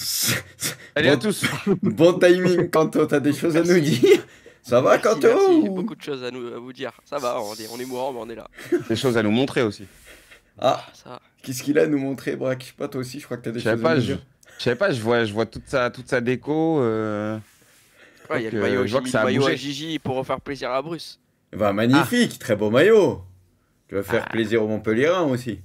Salut à Bon, tous. bon timing, Kanto, t'as des choses à nous Merci. dire? Ça va, Merci, Kanto? merci. J'ai beaucoup de choses à vous dire. Ça va, on est mourant, mais on est là. Des choses à nous montrer aussi. Ah, Ça va. qu'est-ce qu'il a à nous montrer, Braque? Je sais pas, toi aussi, je crois que t'as des Je savais choses à pas, nous je, dire. je savais pas, je vois toute sa déco. Ouais, il y a le maillot, Je j'ai vois que mis le ça a maillot à bougé. Gigi pour refaire plaisir à Bruce. Bah, Ah, magnifique, très beau maillot. Tu vas faire ah, plaisir aux Montpellierins aussi.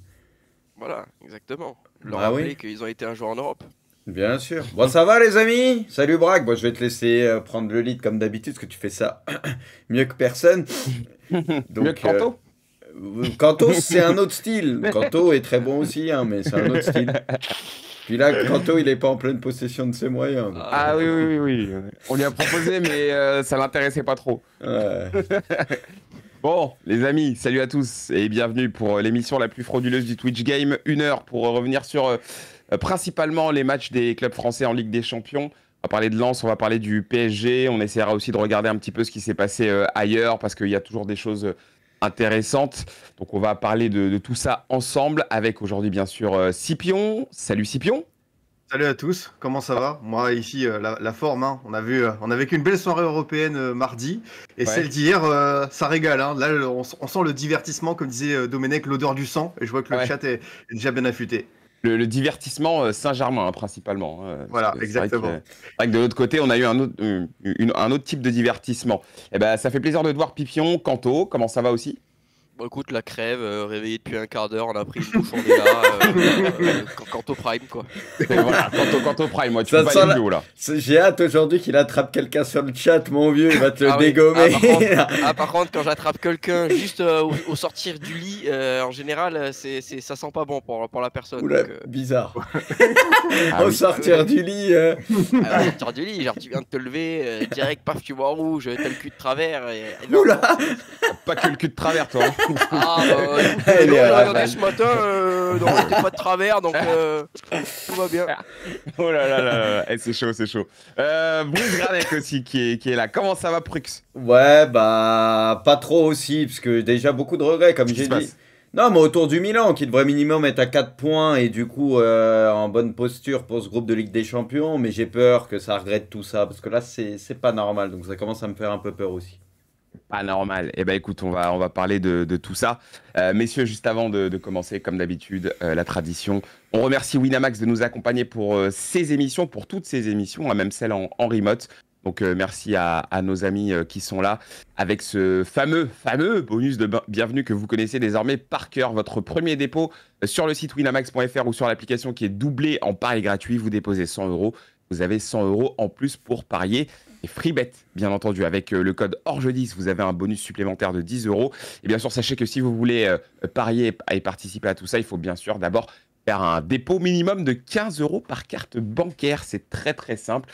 Voilà, exactement. Leur Bah oui, rappeler qu'ils ont été un jour en Europe. bien sûr. Bon, ça va, les amis? Salut, Braque. Bon, je vais te laisser prendre le lead comme d'habitude, parce que tu fais ça mieux que personne. mieux que Donc, Kanto. Kanto, c'est un autre style. Kanto est très bon aussi, hein, mais c'est un autre style. Puis là, Kanto, il est pas en pleine possession de ses moyens. Donc, Ah, Ah oui, oui, oui, oui. On lui a proposé, mais ça l'intéressait pas trop. ouais. Bon, les amis, salut à tous et bienvenue pour l'émission la plus frauduleuse du Twitch Game. 1 heure pour revenir sur principalement les matchs des clubs français en Ligue des Champions. On va parler de Lens, on va parler du PSG. On essaiera aussi de regarder un petit peu ce qui s'est passé ailleurs parce qu'il y a toujours des choses intéressantes. Donc on va parler de tout ça ensemble avec aujourd'hui bien sûr Scipion. Salut Scipion. Salut à tous, comment ça va? Moi ici la forme, hein. On a vécu une belle soirée européenne mardi et Ouais. celle d'hier, ça régale, hein. Là on sent le divertissement, comme disait Domenech, l'odeur du sang, et je vois que le Ouais. chat est déjà bien affûté. Le divertissement Saint-Germain hein, principalement. Voilà, Parce que c'est vrai exactement. c'est vrai que de l'autre côté, on a eu un autre type de divertissement. Et ben, ça fait plaisir de te voir, Pipion, Kanto. Comment ça va aussi? bon, écoute, la crève, réveillé depuis un quart d'heure, on a pris une bouche, on est là. Quant au prime, quoi. Et voilà, Kanto Prime, moi, tu Ça peux pas sent aller la- plus haut là. J'ai hâte aujourd'hui qu'il attrape quelqu'un sur le chat, mon vieux. Il va te le Ah oui. dégommer. Par contre, quand j'attrape quelqu'un juste au sortir du lit, en général, ça sent pas bon pour la personne. Oula, Donc, bizarre. Ah Au oui. sortir du lit. au sortir du lit, genre tu viens de te lever, direct, paf, tu vois rouge, t'as le cul de travers. Non, Oula. Pas que le cul de travers, toi. Hein. Ah, bah, écoute, Elle non, est j'ai regardé rafale. ce matin, non, t'es pas de travers, donc tout va bien. Oh là là là là. Eh, c'est chaud, c'est chaud. Bruce Granek aussi qui est là. Comment ça va, Prux? Ouais, bah, pas trop aussi, parce que déjà beaucoup de regrets, comme Qu'est-ce qui j'ai se dit. passe? Non, mais autour du Milan, qui devrait minimum être à 4 points et du coup en bonne posture pour ce groupe de Ligue des Champions. Mais j'ai peur que ça regrette tout ça, parce que là, c'est pas normal. Donc ça commence à me faire un peu peur aussi. Pas normal. Eh ben écoute, on va parler de tout ça. Messieurs, juste avant de commencer, comme d'habitude, la tradition, on remercie Winamax de nous accompagner pour ces émissions, pour toutes ces émissions, hein, même celles en remote. Donc merci à nos amis qui sont là avec ce fameux bonus de bienvenue que vous connaissez désormais par cœur. Votre premier dépôt sur le site winamax.fr ou sur l'application qui est doublée en pari gratuit. Vous déposez 100 euros. Vous avez 100 euros en plus pour parier. Et FreeBet, bien entendu, avec le code ORGE10, vous avez un bonus supplémentaire de 10 euros. Et bien sûr, sachez que si vous voulez parier et participer à tout ça, il faut bien sûr d'abord faire un dépôt minimum de 15 euros par carte bancaire. C'est très simple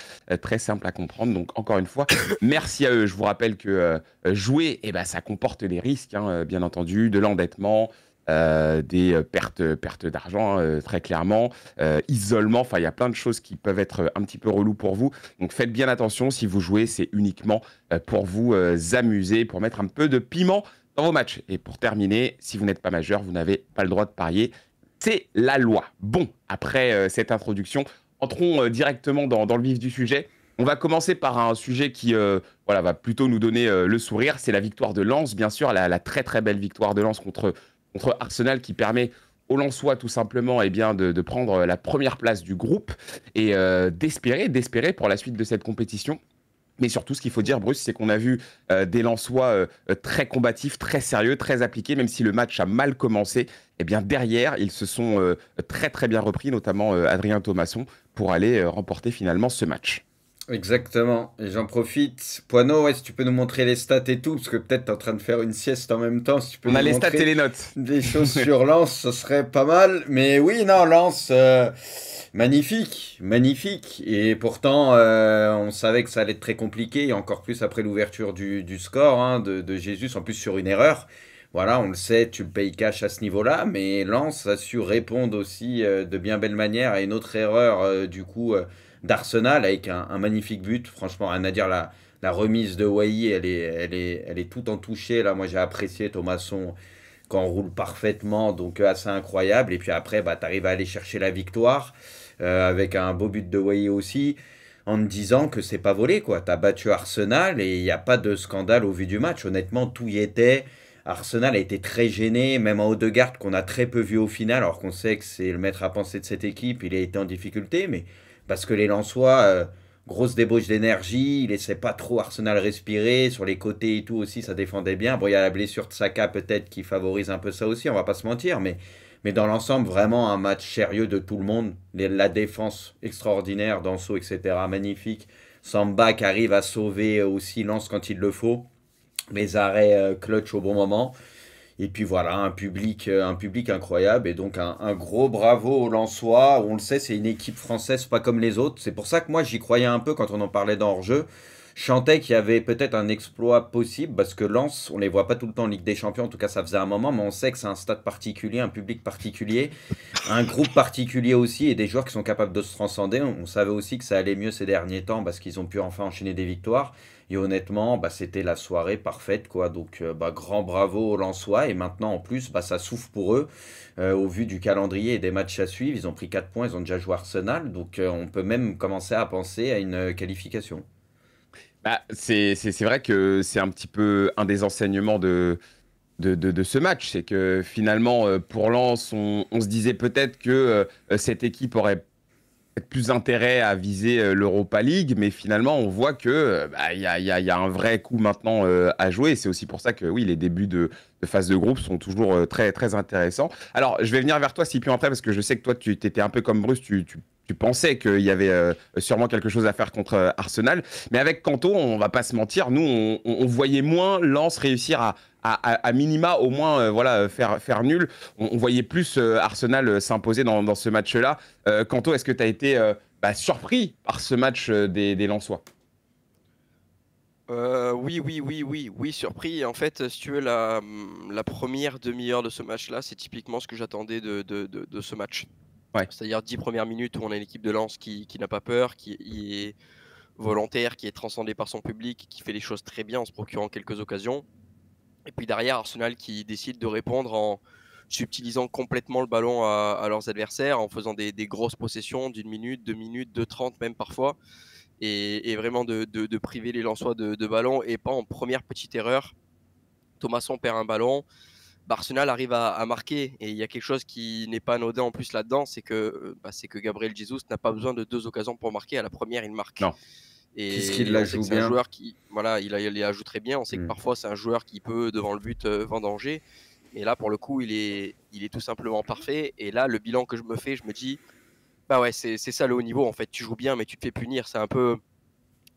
à comprendre. Donc, encore une fois, merci à eux. Je vous rappelle que jouer, eh ben, ça comporte des risques, hein, bien entendu, de l'endettement, des pertes d'argent, très clairement, isolement. Enfin, il y a plein de choses qui peuvent être un petit peu relous pour vous. Donc, faites bien attention. Si vous jouez, c'est uniquement pour vous amuser, pour mettre un peu de piment dans vos matchs. Et pour terminer, si vous n'êtes pas majeur, vous n'avez pas le droit de parier. C'est la loi. Bon, après cette introduction, entrons directement dans le vif du sujet. On va commencer par un sujet qui voilà, va plutôt nous donner le sourire. C'est la victoire de Lens, bien sûr, la très belle victoire de Lens contre Arsenal qui permet aux Lensois tout simplement eh bien, de prendre la première place du groupe et d'espérer pour la suite de cette compétition. Mais surtout, ce qu'il faut dire, Bruce, c'est qu'on a vu des Lensois très combatifs, très sérieux, très appliqués, même si le match a mal commencé. Eh bien, derrière, ils se sont très bien repris, notamment Adrien Thomasson, pour aller remporter finalement ce match. Exactement. Et j'en profite. Poineau, ouais, si tu peux nous montrer les stats et tout, parce que peut-être t'es en train de faire une sieste en même temps, si tu peux On a nous les stats et montrer les notes. des choses sur Lens, ce serait pas mal. Mais oui, non, Lens, magnifique, magnifique. Et pourtant, on savait que ça allait être très compliqué, et encore plus après l'ouverture du score hein, de Jesus, en plus sur une erreur. Voilà, on le sait, tu le payes cash à ce niveau-là, mais Lens a su répondre aussi de bien belle manière à une autre erreur d'Arsenal avec un magnifique but. Franchement, rien à dire, la remise de Wai, elle est tout en touché. Là, moi, j'ai apprécié Thomasson quand on roule parfaitement, donc assez incroyable. Et puis après, bah, tu arrives à aller chercher la victoire. avec un beau but de Wayne aussi, en te disant que c'est pas volé, quoi. T'as battu Arsenal et il n'y a pas de scandale au vu du match. Honnêtement, tout y était. Arsenal a été très gêné, même en Odegaard qu'on a très peu vu au final, alors qu'on sait que c'est le maître à penser de cette équipe, il a été en difficulté, mais parce que les Lensois, grosse débauche d'énergie, il laissait pas trop Arsenal respirer, sur les côtés et tout aussi, ça défendait bien. Bon, il y a la blessure de Saka peut-être qui favorise un peu ça aussi, on va pas se mentir, mais dans l'ensemble, vraiment un match sérieux de tout le monde. La défense extraordinaire, Danso, etc., magnifique. Samba qui arrive à sauver aussi Lens quand il le faut. Les arrêts clutch au bon moment. Et puis voilà, un public incroyable. Et donc un gros bravo aux Lensois. On le sait, c'est une équipe française pas comme les autres. C'est pour ça que moi j'y croyais un peu quand on en parlait dans hors-jeu. Je chantais qu'il y avait peut-être un exploit possible parce que Lens, on les voit pas tout le temps en Ligue des Champions. En tout cas, ça faisait un moment, mais on sait que c'est un stade particulier, un public particulier, un groupe particulier aussi et des joueurs qui sont capables de se transcender. On savait aussi que ça allait mieux ces derniers temps parce qu'ils ont pu enfin enchaîner des victoires. Et honnêtement, bah, c'était la soirée parfaite, quoi. Donc, bah, grand bravo aux Lensois. Et maintenant, en plus, bah, ça souffle pour eux. Au vu du calendrier et des matchs à suivre, ils ont pris 4 points, ils ont déjà joué Arsenal. Donc, on peut même commencer à penser à une qualification. Bah, c'est vrai que c'est un petit peu un des enseignements de ce match. C'est que finalement, pour Lens, on se disait peut-être que cette équipe aurait peut-être plus intérêt à viser l'Europa League, mais finalement, on voit que bah, y a un vrai coup maintenant à jouer. C'est aussi pour ça que oui, les débuts de phase de groupe sont toujours très, très intéressants. Alors, je vais venir vers toi, Scipion, après, parce que je sais que toi, tu étais un peu comme Bruce, tu pensais qu'il y avait sûrement quelque chose à faire contre Arsenal. Mais avec Kanto, on va pas se mentir, nous, on voyait moins Lens réussir à minima, au moins, voilà, faire nul. On voyait plus Arsenal s'imposer dans ce match-là. Kanto, est-ce que tu as été bah, surpris par ce match des Lensois? Oui, surpris. En fait, si tu veux, la première demi-heure de ce match-là, c'est typiquement ce que j'attendais de ce match. Ouais. C'est-à-dire 10 premières minutes où on a une équipe de Lens qui n'a pas peur, qui est volontaire, qui est transcendée par son public, qui fait les choses très bien en se procurant quelques occasions. Et puis derrière, Arsenal qui décide de répondre en subtilisant complètement le ballon à leurs adversaires, en faisant des grosses possessions d'une minute, 2 minutes, 2:30 même parfois, et vraiment de priver les Lensois de ballon, et pas en première petite erreur. Thomasson perd un ballon, Arsenal arrive à marquer, et il y a quelque chose qui n'est pas anodin en plus là-dedans, c'est que Gabriel Jesus n'a pas besoin de 2 occasions pour marquer. À la première, il marque. Non. Puisqu'il Et la on sait joue que c'est un bien. joueur qui, voilà, il la joue très bien. On sait que Mm. parfois c'est un joueur qui peut, devant le but, vendanger. Mais là, pour le coup, il est tout simplement parfait. Et là, le bilan que je me fais, je me dis, bah ouais, c'est ça le haut niveau. En fait, tu joues bien, mais tu te fais punir. C'est un peu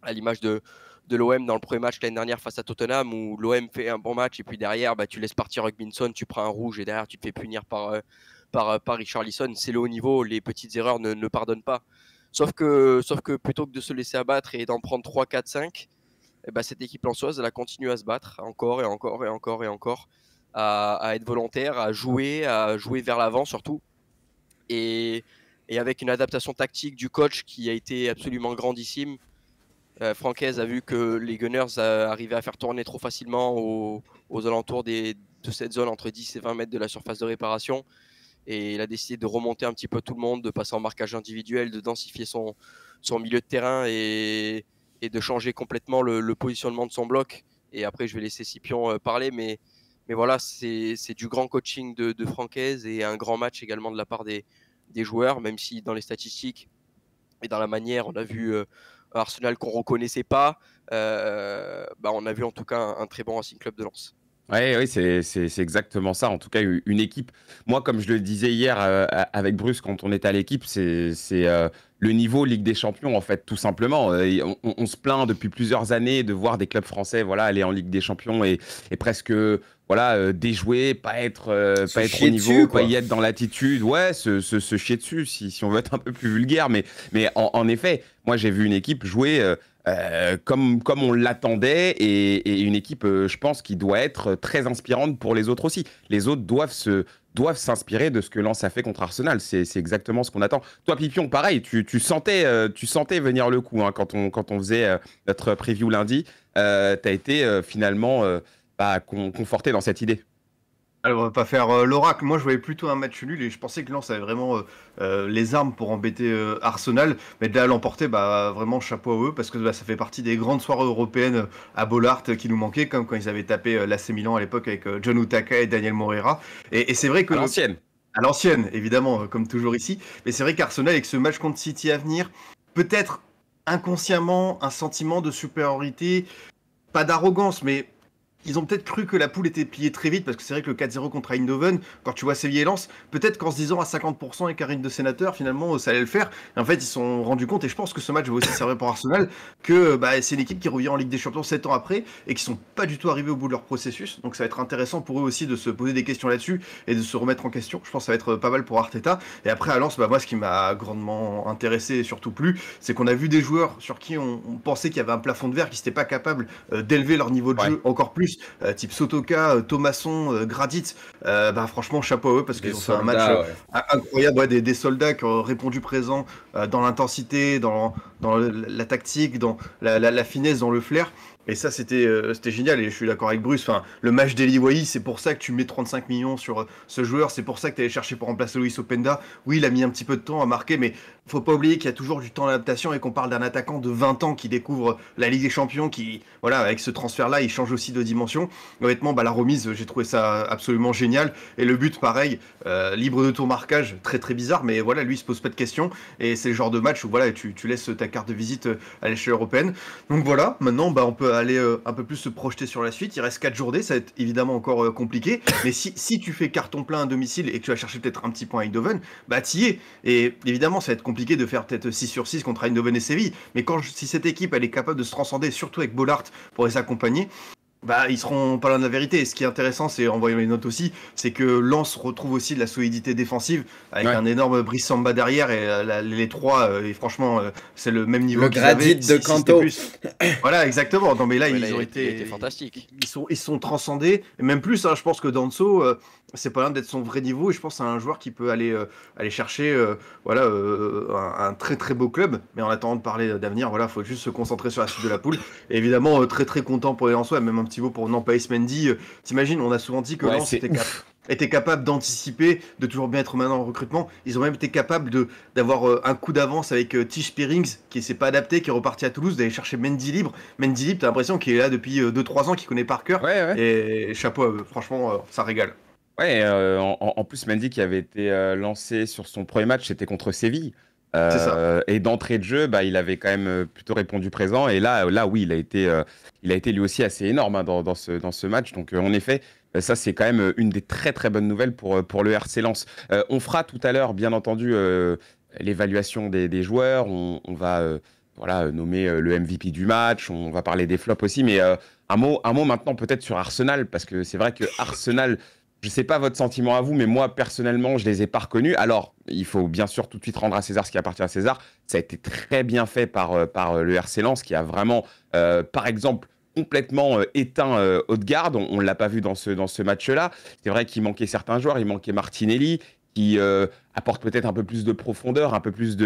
à l'image de l'OM dans le premier match l'année dernière face à Tottenham, où l'OM fait un bon match et puis derrière, bah, tu laisses partir Hugminson, tu prends un rouge et derrière, tu te fais punir par Richarlison. C'est le haut niveau. Les petites erreurs ne pardonnent pas. Sauf que plutôt que de se laisser abattre et d'en prendre 3, 4, 5, eh ben, cette équipe lançoise, elle a continué à se battre encore et encore et encore et encore, à être volontaire, à jouer vers l'avant surtout. Et, et avec une adaptation tactique du coach qui a été absolument grandissime. Francaise a vu que les Gunners arrivaient à faire tourner trop facilement aux alentours de cette zone entre 10 et 20 mètres de la surface de réparation. Et il a décidé de remonter un petit peu tout le monde, de passer en marquage individuel, de densifier son milieu de terrain et de changer complètement le positionnement de son bloc. Et après, je vais laisser Scipion parler, mais voilà, c'est du grand coaching de Francaise et un grand match également de la part des joueurs, même si dans les statistiques et dans la manière, on a vu Arsenal qu'on ne reconnaissait pas. Bah, on a vu en tout cas un très bon Racing Club de Lens. Ouais, oui, c'est exactement ça. En tout cas, une équipe. Moi, comme je le disais hier avec Bruce quand on était à l'équipe, c'est le niveau Ligue des Champions, en fait, tout simplement. On se plaint depuis plusieurs années de voir des clubs français, voilà, aller en Ligue des Champions et presque, voilà, déjouer, Se pas être au chier niveau, dessus, pas quoi. y être dans l'attitude. Ouais, se chier dessus, si on veut être un peu plus vulgaire. Mais en effet, moi, j'ai vu une équipe jouer. Comme on l'attendait et une équipe, je pense, qui doit être très inspirante pour les autres aussi. Les autres doivent s'inspirer de ce que Lens a fait contre Arsenal. C'est exactement ce qu'on attend. Toi, Pipion, pareil, tu sentais venir le coup hein, quand on faisait notre preview lundi. Tu as été finalement conforté dans cette idée. Alors, on va pas faire l'oracle. Moi, je voyais plutôt un match nul et je pensais que Lens avait vraiment les armes pour embêter Arsenal. Mais de là à l'emporter, bah, vraiment chapeau à eux parce que bah, ça fait partie des grandes soirées européennes à Bollaert qui nous manquaient, comme quand ils avaient tapé l'AC Milan à l'époque avec John Utaka et Daniel Moreira. Et c'est vrai que À l'ancienne. à l'ancienne, évidemment, comme toujours ici. Mais c'est vrai qu'Arsenal, avec ce match contre City à venir, peut-être inconsciemment un sentiment de supériorité, pas d'arrogance, mais ils ont peut-être cru que la poule était pliée très vite, parce que c'est vrai que le 4-0 contre Eindhoven, quand tu vois Séville et Lens, peut-être qu'en se disant à 50% et Karine de Sénateur, finalement, ça allait le faire. Et en fait, ils se sont rendus compte, et je pense que ce match va aussi servir pour Arsenal, que bah, c'est une équipe qui revient en Ligue des Champions 7 ans après, et qui sont pas du tout arrivés au bout de leur processus. Donc ça va être intéressant pour eux aussi de se poser des questions là-dessus, et de se remettre en question. Je pense que ça va être pas mal pour Arteta. Et après, à Lens, bah, moi, ce qui m'a grandement intéressé et surtout plu, c'est qu'on a vu des joueurs sur qui on pensait qu'il y avait un plafond de verre, qui n'étaient pas capables d'élever leur niveau de Ouais. jeu encore plus, type Sotoka, Thomasson, Gradit. Bah, franchement, chapeau à eux parce qu'ils ont fait un match incroyable. Ouais, des soldats qui ont répondu présent dans l'intensité, dans la tactique, dans la finesse, dans le flair. Et ça, c'était génial. Et je suis d'accord avec Bruce. Enfin, le match d'Eli Wahi, c'est pour ça que tu mets 35 millions sur ce joueur. C'est pour ça que tu allé chercher pour remplacer Luis Openda. Oui, il a mis un petit peu de temps à marquer, mais faut pas oublier qu'il y a toujours du temps d'adaptation et qu'on parle d'un attaquant de 20 ans qui découvre la Ligue des Champions, qui, voilà, avec ce transfert-là, il change aussi de dimension. Honnêtement, bah, la remise, j'ai trouvé ça absolument génial. Et le but, pareil, libre de tour marquage, très très bizarre, mais voilà, lui, il se pose pas de questions. Et c'est le genre de match où voilà, tu laisses ta carte de visite à l'échelle européenne. Donc voilà, maintenant, bah, on peut aller un peu plus se projeter sur la suite. Il reste 4 journées, ça va être évidemment encore compliqué. Mais si tu fais carton plein à domicile et que tu vas chercher peut-être un petit point à Eindhoven, bah t'y es. Et évidemment, ça va être compliqué de faire peut-être 6 sur 6 contre Eindhoven et Séville. Mais si cette équipe, elle est capable de se transcender, surtout avec Bollaert pour les accompagner, bah, ils seront pas loin de la vérité. Et ce qui est intéressant, c'est en voyant les notes aussi, c'est que Lens retrouve aussi de la solidité défensive avec un énorme Brice Samba derrière et les trois. Et franchement, c'est le même niveau. Le Gradit de Kanto. Voilà, exactement. Non, mais là, Ouais, ils ont il été était fantastique. Ils sont transcendés. Et même plus, hein, je pense que Danso, c'est pas loin d'être son vrai niveau. Et je pense que c'est un joueur qui peut aller chercher voilà, un très très beau club. Mais en attendant de parler d'avenir, voilà, faut juste se concentrer sur la suite de la poule. Et évidemment, très très content pour les Lensois, même un petit mot pour Nampalys Mendy. T'imagines, on a souvent dit que Lens était capable d'anticiper, de toujours bien être maintenant en recrutement. Ils ont même été capables d'avoir un coup d'avance avec Tish Spearings, qui s'est pas adapté, qui est reparti à Toulouse, d'aller chercher Mendy libre. Mendy libre, t'as l'impression qu'il est là depuis 2-3 ans, qu'il connaît par cœur. Ouais. Et chapeau à eux, franchement, ça régale. Ouais, en plus, Mendy qui avait été lancé sur son premier match, c'était contre Séville. C'est ça. Et d'entrée de jeu, bah, il avait quand même plutôt répondu présent. Et là oui, il a été lui aussi assez énorme hein, dans ce match. Donc, en effet, ça, c'est quand même une des très, très bonnes nouvelles pour le RC Lens. On fera tout à l'heure, bien entendu, l'évaluation des joueurs. On va voilà, nommer le MVP du match. On va parler des flops aussi. Mais un mot maintenant peut-être sur Arsenal, parce que c'est vrai que Arsenal. Je ne sais pas votre sentiment à vous, mais moi, personnellement, je ne les ai pas reconnus. Alors, il faut bien sûr tout de suite rendre à César ce qui appartient à César. Ça a été très bien fait par le RC Lens, qui a vraiment, par exemple, complètement éteint Odegaard. On ne l'a pas vu dans ce match-là. C'est vrai qu'il manquait certains joueurs. Il manquait Martinelli, qui apporte peut-être un peu plus de profondeur, un peu plus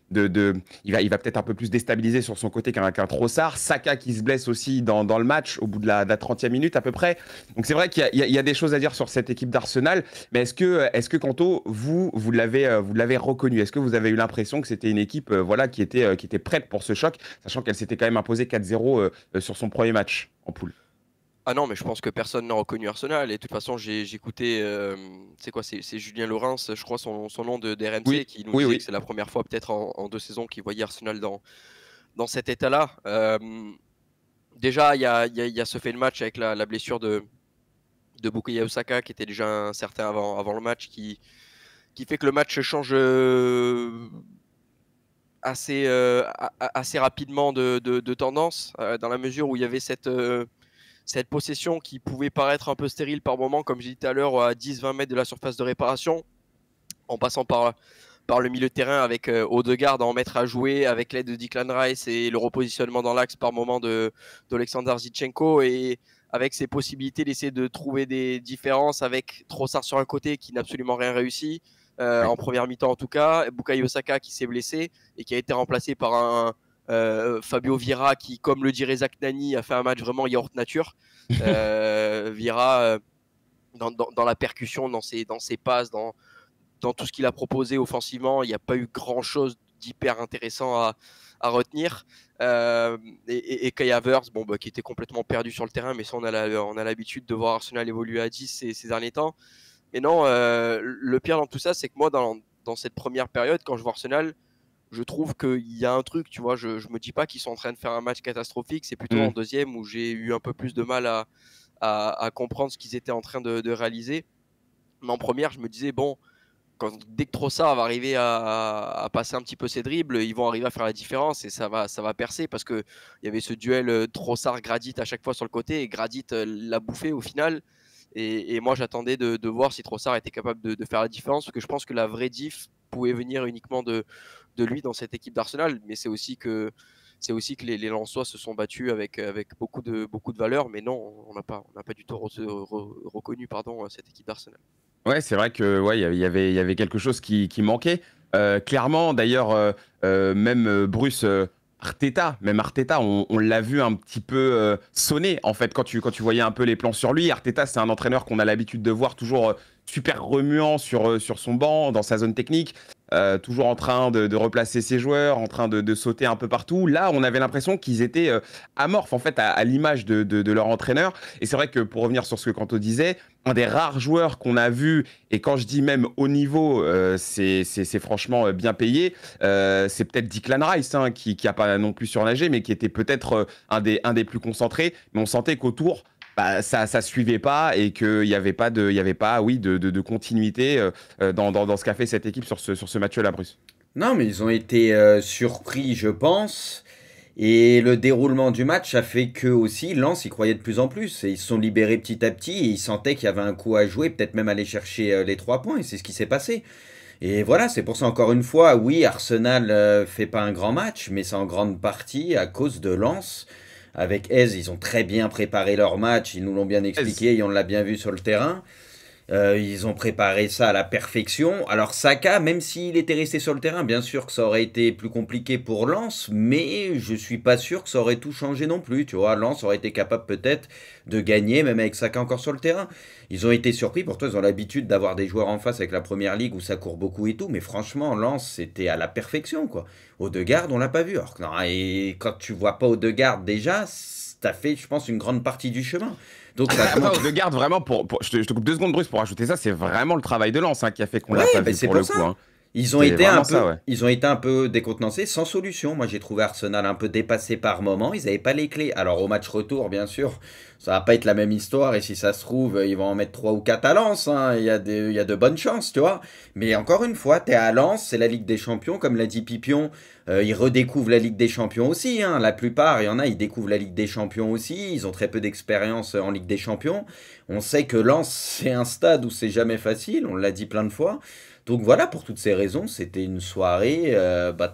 il va peut-être un peu plus déstabiliser sur son côté qu'un Trossard. Saka qui se blesse aussi dans le match au bout de la 30e minute à peu près. Donc c'est vrai qu'il y a des choses à dire sur cette équipe d'Arsenal. Mais est-ce que Kanto, vous l'avez reconnu? Est-ce que vous avez eu l'impression que c'était une équipe voilà, qui était prête pour ce choc, sachant qu'elle s'était quand même imposée 4-0 sur son premier match en poule? Ah non, mais je pense que personne n'a reconnu Arsenal. Et de toute façon, j'ai écouté, c'est quoi, c'est Julien Laurens, je crois, son nom de d'RMC, qui nous disait que c'est la première fois, peut-être en 2 saisons, qu'il voyait Arsenal dans cet état-là. Déjà, il y a ce fait de match avec la blessure de Bukayo Saka, qui était déjà incertain avant le match, qui fait que le match change assez rapidement de tendance, dans la mesure où il y avait cette possession qui pouvait paraître un peu stérile par moment, comme j'ai dit tout à l'heure, à 10-20 mètres de la surface de réparation, en passant par le milieu de terrain avec Odegaard à en mettre à jouer, avec l'aide de Declan Rice et le repositionnement dans l'axe par moment d'Alexander Zinchenko, et avec ses possibilités d'essayer de trouver des différences avec Trossard sur un côté qui n'a absolument rien réussi, en première mi-temps en tout cas, Bukayo Saka qui s'est blessé et qui a été remplacé par un Fabio Vieira qui, comme le dirait Zach Nani, a fait un match vraiment yaourt nature. Vieira dans la percussion, dans ses passes, dans tout ce qu'il a proposé offensivement. Il n'y a pas eu grand-chose d'hyper intéressant à retenir. Et Kai Havertz, qui était complètement perdu sur le terrain, mais ça, on a l'habitude de voir Arsenal évoluer à 10 ces derniers temps. Mais non, le pire dans tout ça, c'est que moi, dans cette première période, quand je vois Arsenal, je trouve qu'il y a un truc, tu vois, je me dis pas qu'ils sont en train de faire un match catastrophique, c'est plutôt en deuxième où j'ai eu un peu plus de mal à comprendre ce qu'ils étaient en train de réaliser. Mais en première, je me disais, bon, dès que Trossard va arriver à passer un petit peu ses dribbles, ils vont arriver à faire la différence et ça va percer, parce qu'il y avait ce duel Trossard-Gradit à chaque fois sur le côté, et Gradit l'a bouffé au final. Et moi, j'attendais de voir si Trossard était capable de faire la différence, parce que je pense que la vraie diff pouvait venir uniquement de lui dans cette équipe d'Arsenal. Mais c'est aussi que les Lensois se sont battus avec beaucoup de valeur. Mais non, on n'a pas du tout reconnu cette équipe d'Arsenal. Ouais, c'est vrai que il y avait quelque chose qui manquait. Clairement, d'ailleurs, même Bruce Arteta, on l'a vu un petit peu sonner, en fait, quand tu voyais un peu les plans sur lui. Arteta, c'est un entraîneur qu'on a l'habitude de voir toujours super remuant sur son banc, dans sa zone technique, toujours en train de replacer ses joueurs, en train de sauter un peu partout. Là, on avait l'impression qu'ils étaient amorphes, en fait, à l'image de leur entraîneur. Et c'est vrai que, pour revenir sur ce que Kanto disait, un des rares joueurs qu'on a vu, et quand je dis même haut niveau, c'est franchement bien payé, c'est peut-être Declan Rice, hein, qui a pas non plus surnagé, mais qui était peut-être un des plus concentrés. Mais on sentait qu'autour, ça suivait pas, et qu'il y avait pas de continuité dans ce qu'a fait cette équipe sur ce match-là, Bruce. Non, mais ils ont été surpris, je pense. Et le déroulement du match a fait que aussi Lens y croyait de plus en plus. Et ils se sont libérés petit à petit, et ils sentaient qu'il y avait un coup à jouer, peut-être même aller chercher les 3 points. Et c'est ce qui s'est passé. Et voilà, c'est pour ça, encore une fois, oui, Arsenal fait pas un grand match, mais c'est en grande partie à cause de Lens. Avec Eze, ils ont très bien préparé leur match, ils nous l'ont bien expliqué, et on l'a bien vu sur le terrain. Ils ont préparé ça à la perfection. Alors Saka, même s'il était resté sur le terrain, bien sûr que ça aurait été plus compliqué pour Lens, mais je suis pas sûr que ça aurait tout changé non plus. Tu vois, Lens aurait été capable peut-être de gagner, même avec Saka encore sur le terrain. Ils ont été surpris. Pourtant, ils ont l'habitude d'avoir des joueurs en face avec la première ligue où ça court beaucoup et tout, mais franchement, Lens, c'était à la perfection, quoi. Odegaard, on l'a pas vu. Alors, non, et quand tu vois pas Odegaard déjà, t'as fait, je pense, une grande partie du chemin. Donc Odegaard, vraiment, je te coupe 2 secondes, Bruce, pour rajouter ça, c'est vraiment le travail de Lens, hein, qui a fait qu'on l'a pas vu pour le coup. Hein. Ils ont été un peu décontenancés, sans solution. Moi, j'ai trouvé Arsenal un peu dépassé par moments. Ils n'avaient pas les clés. Alors, au match retour, bien sûr, ça va pas être la même histoire. Et si ça se trouve, ils vont en mettre 3 ou 4 à Lens. Hein. Il y a de bonnes chances, tu vois. Mais encore une fois, t'es à Lens, c'est la Ligue des Champions. Comme l'a dit Pipion, ils redécouvrent la Ligue des Champions aussi. Hein. La plupart, il y en a, ils découvrent la Ligue des Champions aussi. Ils ont très peu d'expérience en Ligue des Champions. On sait que Lens, c'est un stade où c'est jamais facile. On l'a dit plein de fois. Donc voilà, pour toutes ces raisons, c'était une soirée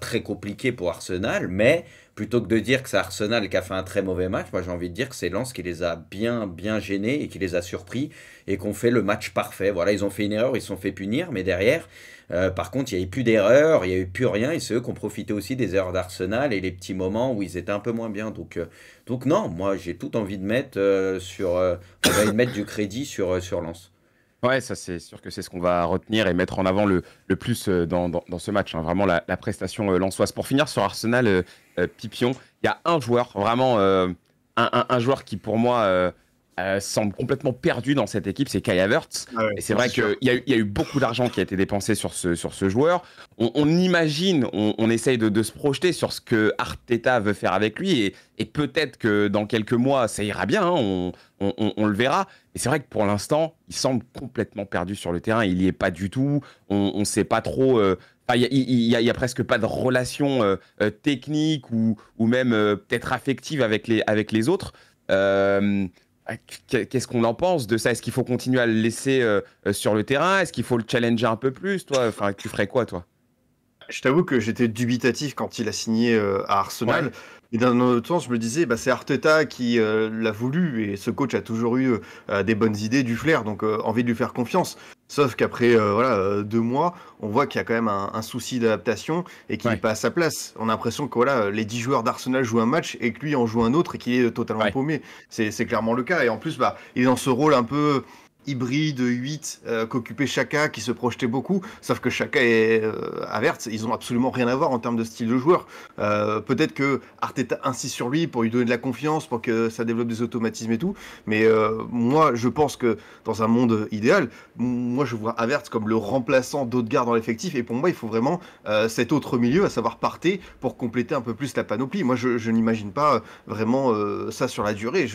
très compliquée pour Arsenal, mais plutôt que de dire que c'est Arsenal qui a fait un très mauvais match, moi j'ai envie de dire que c'est Lens qui les a bien gênés et qui les a surpris et qu'on fait le match parfait. Voilà, ils ont fait une erreur, ils se sont fait punir, mais derrière, par contre, il n'y a eu plus d'erreurs, il n'y a eu plus rien, et c'est eux qui ont profité aussi des erreurs d'Arsenal et les petits moments où ils étaient un peu moins bien. Donc non, moi j'ai tout envie de mettre mettre du crédit sur Lens. Ouais, ça c'est sûr que c'est ce qu'on va retenir et mettre en avant le plus dans ce match. Hein. Vraiment la prestation lensoise. Pour finir sur Arsenal, Pipion, il y a un joueur, vraiment un joueur qui pour moi semble complètement perdu dans cette équipe, c'est Kai Havertz. Ah ouais, et c'est vrai qu'il y a eu beaucoup d'argent qui a été dépensé sur ce joueur. On imagine, on essaye de se projeter sur ce que Arteta veut faire avec lui, et peut-être que dans quelques mois, ça ira bien, hein, on le verra. Et c'est vrai que pour l'instant, il semble complètement perdu sur le terrain. Il n'y est pas du tout. On ne sait pas trop... Il y a presque pas de relation technique ou même peut-être affective avec les autres. Qu'est-ce qu'on en pense de ça? Est-ce qu'il faut continuer à le laisser sur le terrain? Est-ce qu'il faut le challenger un peu plus, toi? Enfin, tu ferais quoi, toi? Je t'avoue que j'étais dubitatif quand il a signé à Arsenal. Ouais. Et d'un autre sens, je me disais, c'est Arteta qui l'a voulu, et ce coach a toujours eu des bonnes idées, du flair, donc envie de lui faire confiance. Sauf qu'après 2 mois, on voit qu'il y a quand même un souci d'adaptation et qu'il n'est pas à sa place. On a l'impression que les 10 joueurs d'Arsenal jouent un match et que lui en joue un autre et qu'il est totalement paumé. C'est clairement le cas. Et en plus, il est dans ce rôle un peu hybride 8 qu'occupait Xhaka, qui se projetait beaucoup, sauf que Xhaka et Havertz, ils ont absolument rien à voir en termes de style de joueur. Peut-être que Arteta insiste sur lui pour lui donner de la confiance, pour que ça développe des automatismes et tout, mais moi je pense que dans un monde idéal, moi je vois Havertz comme le remplaçant d'Odegaard dans l'effectif, et pour moi il faut vraiment cet autre milieu, à savoir Partey, pour compléter un peu plus la panoplie. Moi je n'imagine pas vraiment ça sur la durée.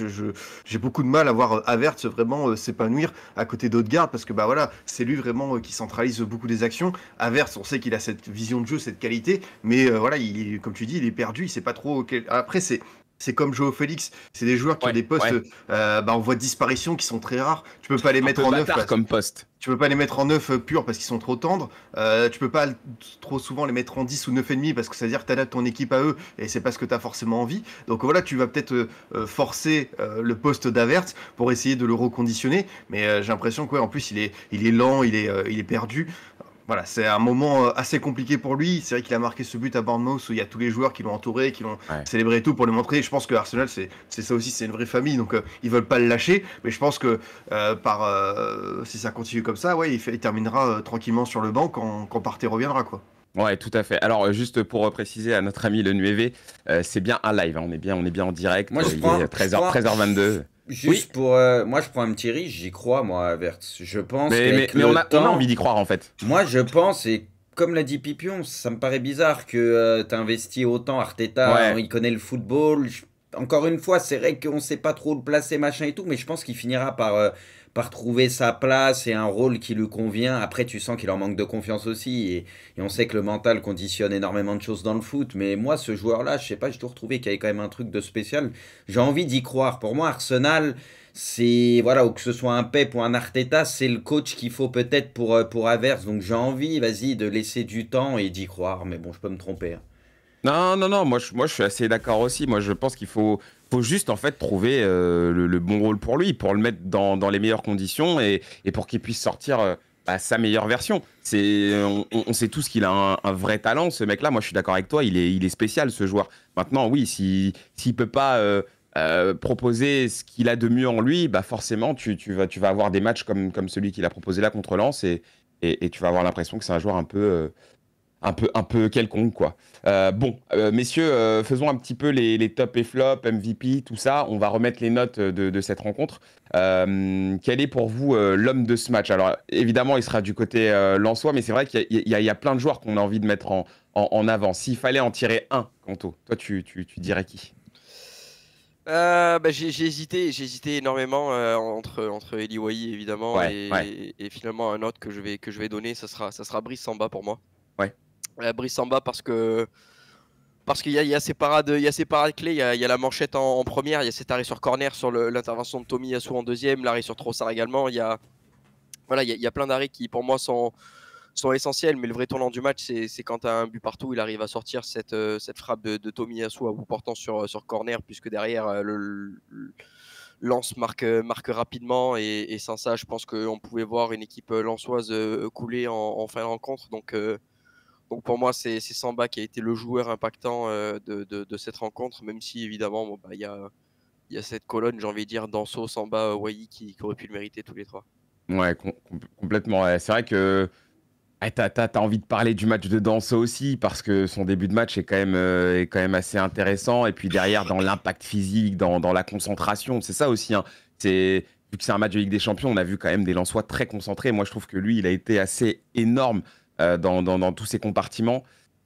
J'ai beaucoup de mal à voir Havertz vraiment s'épanouir à côté d'Odegaard, parce que bah voilà, c'est lui vraiment qui centralise beaucoup des actions. Havertz, on sait qu'il a cette vision de jeu, cette qualité, mais voilà, comme tu dis, il est perdu, il sait pas trop. Après, c'est comme Joao Félix, c'est des joueurs qui ont des postes en voie de disparition, qui sont très rares. Tu peux pas les mettre en neuf comme poste. Tu peux pas les mettre en 9 pur parce qu'ils sont trop tendres. Tu peux pas trop souvent les mettre en 10 ou 9,5 parce que ça veut dire que tu adaptes ton équipe à eux et c'est pas ce que tu as forcément envie. Donc voilà, tu vas peut-être forcer le poste d'Havertz pour essayer de le reconditionner. Mais j'ai l'impression qu'en plus il est lent, il est perdu. Voilà, c'est un moment assez compliqué pour lui. C'est vrai qu'il a marqué ce but à Bournemouth où il y a tous les joueurs qui l'ont entouré, qui l'ont célébré et tout pour le montrer. Je pense que Arsenal, c'est ça aussi, c'est une vraie famille, donc ils veulent pas le lâcher. Mais je pense que si ça continue comme ça, il terminera tranquillement sur le banc quand Partey reviendra, quoi. Ouais, tout à fait. Alors, juste pour préciser à notre ami le Nueve, c'est bien un live, hein. On est bien en direct. Moi, il est 13h22. Juste pour moi, je prends un petit risque, j'y crois, moi, Havertz. Je pense mais on a envie d'y croire, en fait. Moi, je pense, et comme l'a dit Pipion, ça me paraît bizarre que tu investi autant. Arteta, il connaît le football. Encore une fois, c'est vrai qu'on sait pas trop le placer, machin et tout, mais je pense qu'il finira par trouver sa place et un rôle qui lui convient. Après, tu sens qu'il en manque de confiance aussi, et on sait que le mental conditionne énormément de choses dans le foot. Mais moi, ce joueur-là, je sais pas, j'ai toujours trouvé qu'il y avait quand même un truc de spécial. J'ai envie d'y croire. Pour moi, Arsenal, c'est, voilà, ou que ce soit un Pep ou un Arteta, c'est le coach qu'il faut peut-être pour Havertz. Donc j'ai envie, vas-y, de laisser du temps et d'y croire. Mais bon, je peux me tromper. Non, moi je suis assez d'accord aussi. Moi je pense qu'il faut juste en fait trouver le bon rôle pour lui, pour le mettre dans les meilleures conditions et pour qu'il puisse sortir sa meilleure version. On sait tous qu'il a un vrai talent, ce mec-là. Moi je suis d'accord avec toi, il est spécial ce joueur. Maintenant, oui, s'il peut pas proposer ce qu'il a de mieux en lui, bah forcément tu vas avoir des matchs comme celui qu'il a proposé là contre Lens et tu vas avoir l'impression que c'est un joueur un peu quelconque, quoi. Messieurs, faisons un petit peu les top et flop, MVP, tout ça. On va remettre les notes de cette rencontre. Quel est pour vous l'homme de ce match? Alors, évidemment, il sera du côté lensois, mais c'est vrai qu'il y a plein de joueurs qu'on a envie de mettre en avant. S'il fallait en tirer un, Kanto, toi, tu dirais qui? J'ai hésité énormément entre Eli Wahi évidemment et finalement un autre que je vais donner, ça sera Brice Samba pour moi. Brice Samba parce qu'il y a ces parades clés, il y a la manchette en première, il y a cet arrêt sur corner sur l'intervention de Tomiyasu en deuxième, l'arrêt sur Trossard également. Il y a plein d'arrêts qui pour moi sont essentiels, mais le vrai tournant du match c'est quand tu as un but partout, il arrive à sortir cette frappe de Tomiyasu à bout portant sur corner, puisque derrière Lens marque rapidement et sans ça je pense qu'on pouvait voir une équipe lensoise couler en fin de rencontre. Donc pour moi, c'est Samba qui a été le joueur impactant de cette rencontre, même si évidemment, il y a cette colonne, j'ai envie de dire, Danso, Samba, Wahi qui auraient pu le mériter tous les trois. Ouais, complètement. Ouais. C'est vrai que t'as envie de parler du match de Danso aussi, parce que son début de match est quand même assez intéressant. Et puis derrière, dans l'impact physique, dans la concentration, c'est ça aussi. Hein. Vu que c'est un match de Ligue des Champions, on a vu quand même des Lensois très concentrés. Moi, je trouve que lui, il a été assez énorme dans tous ces compartiments.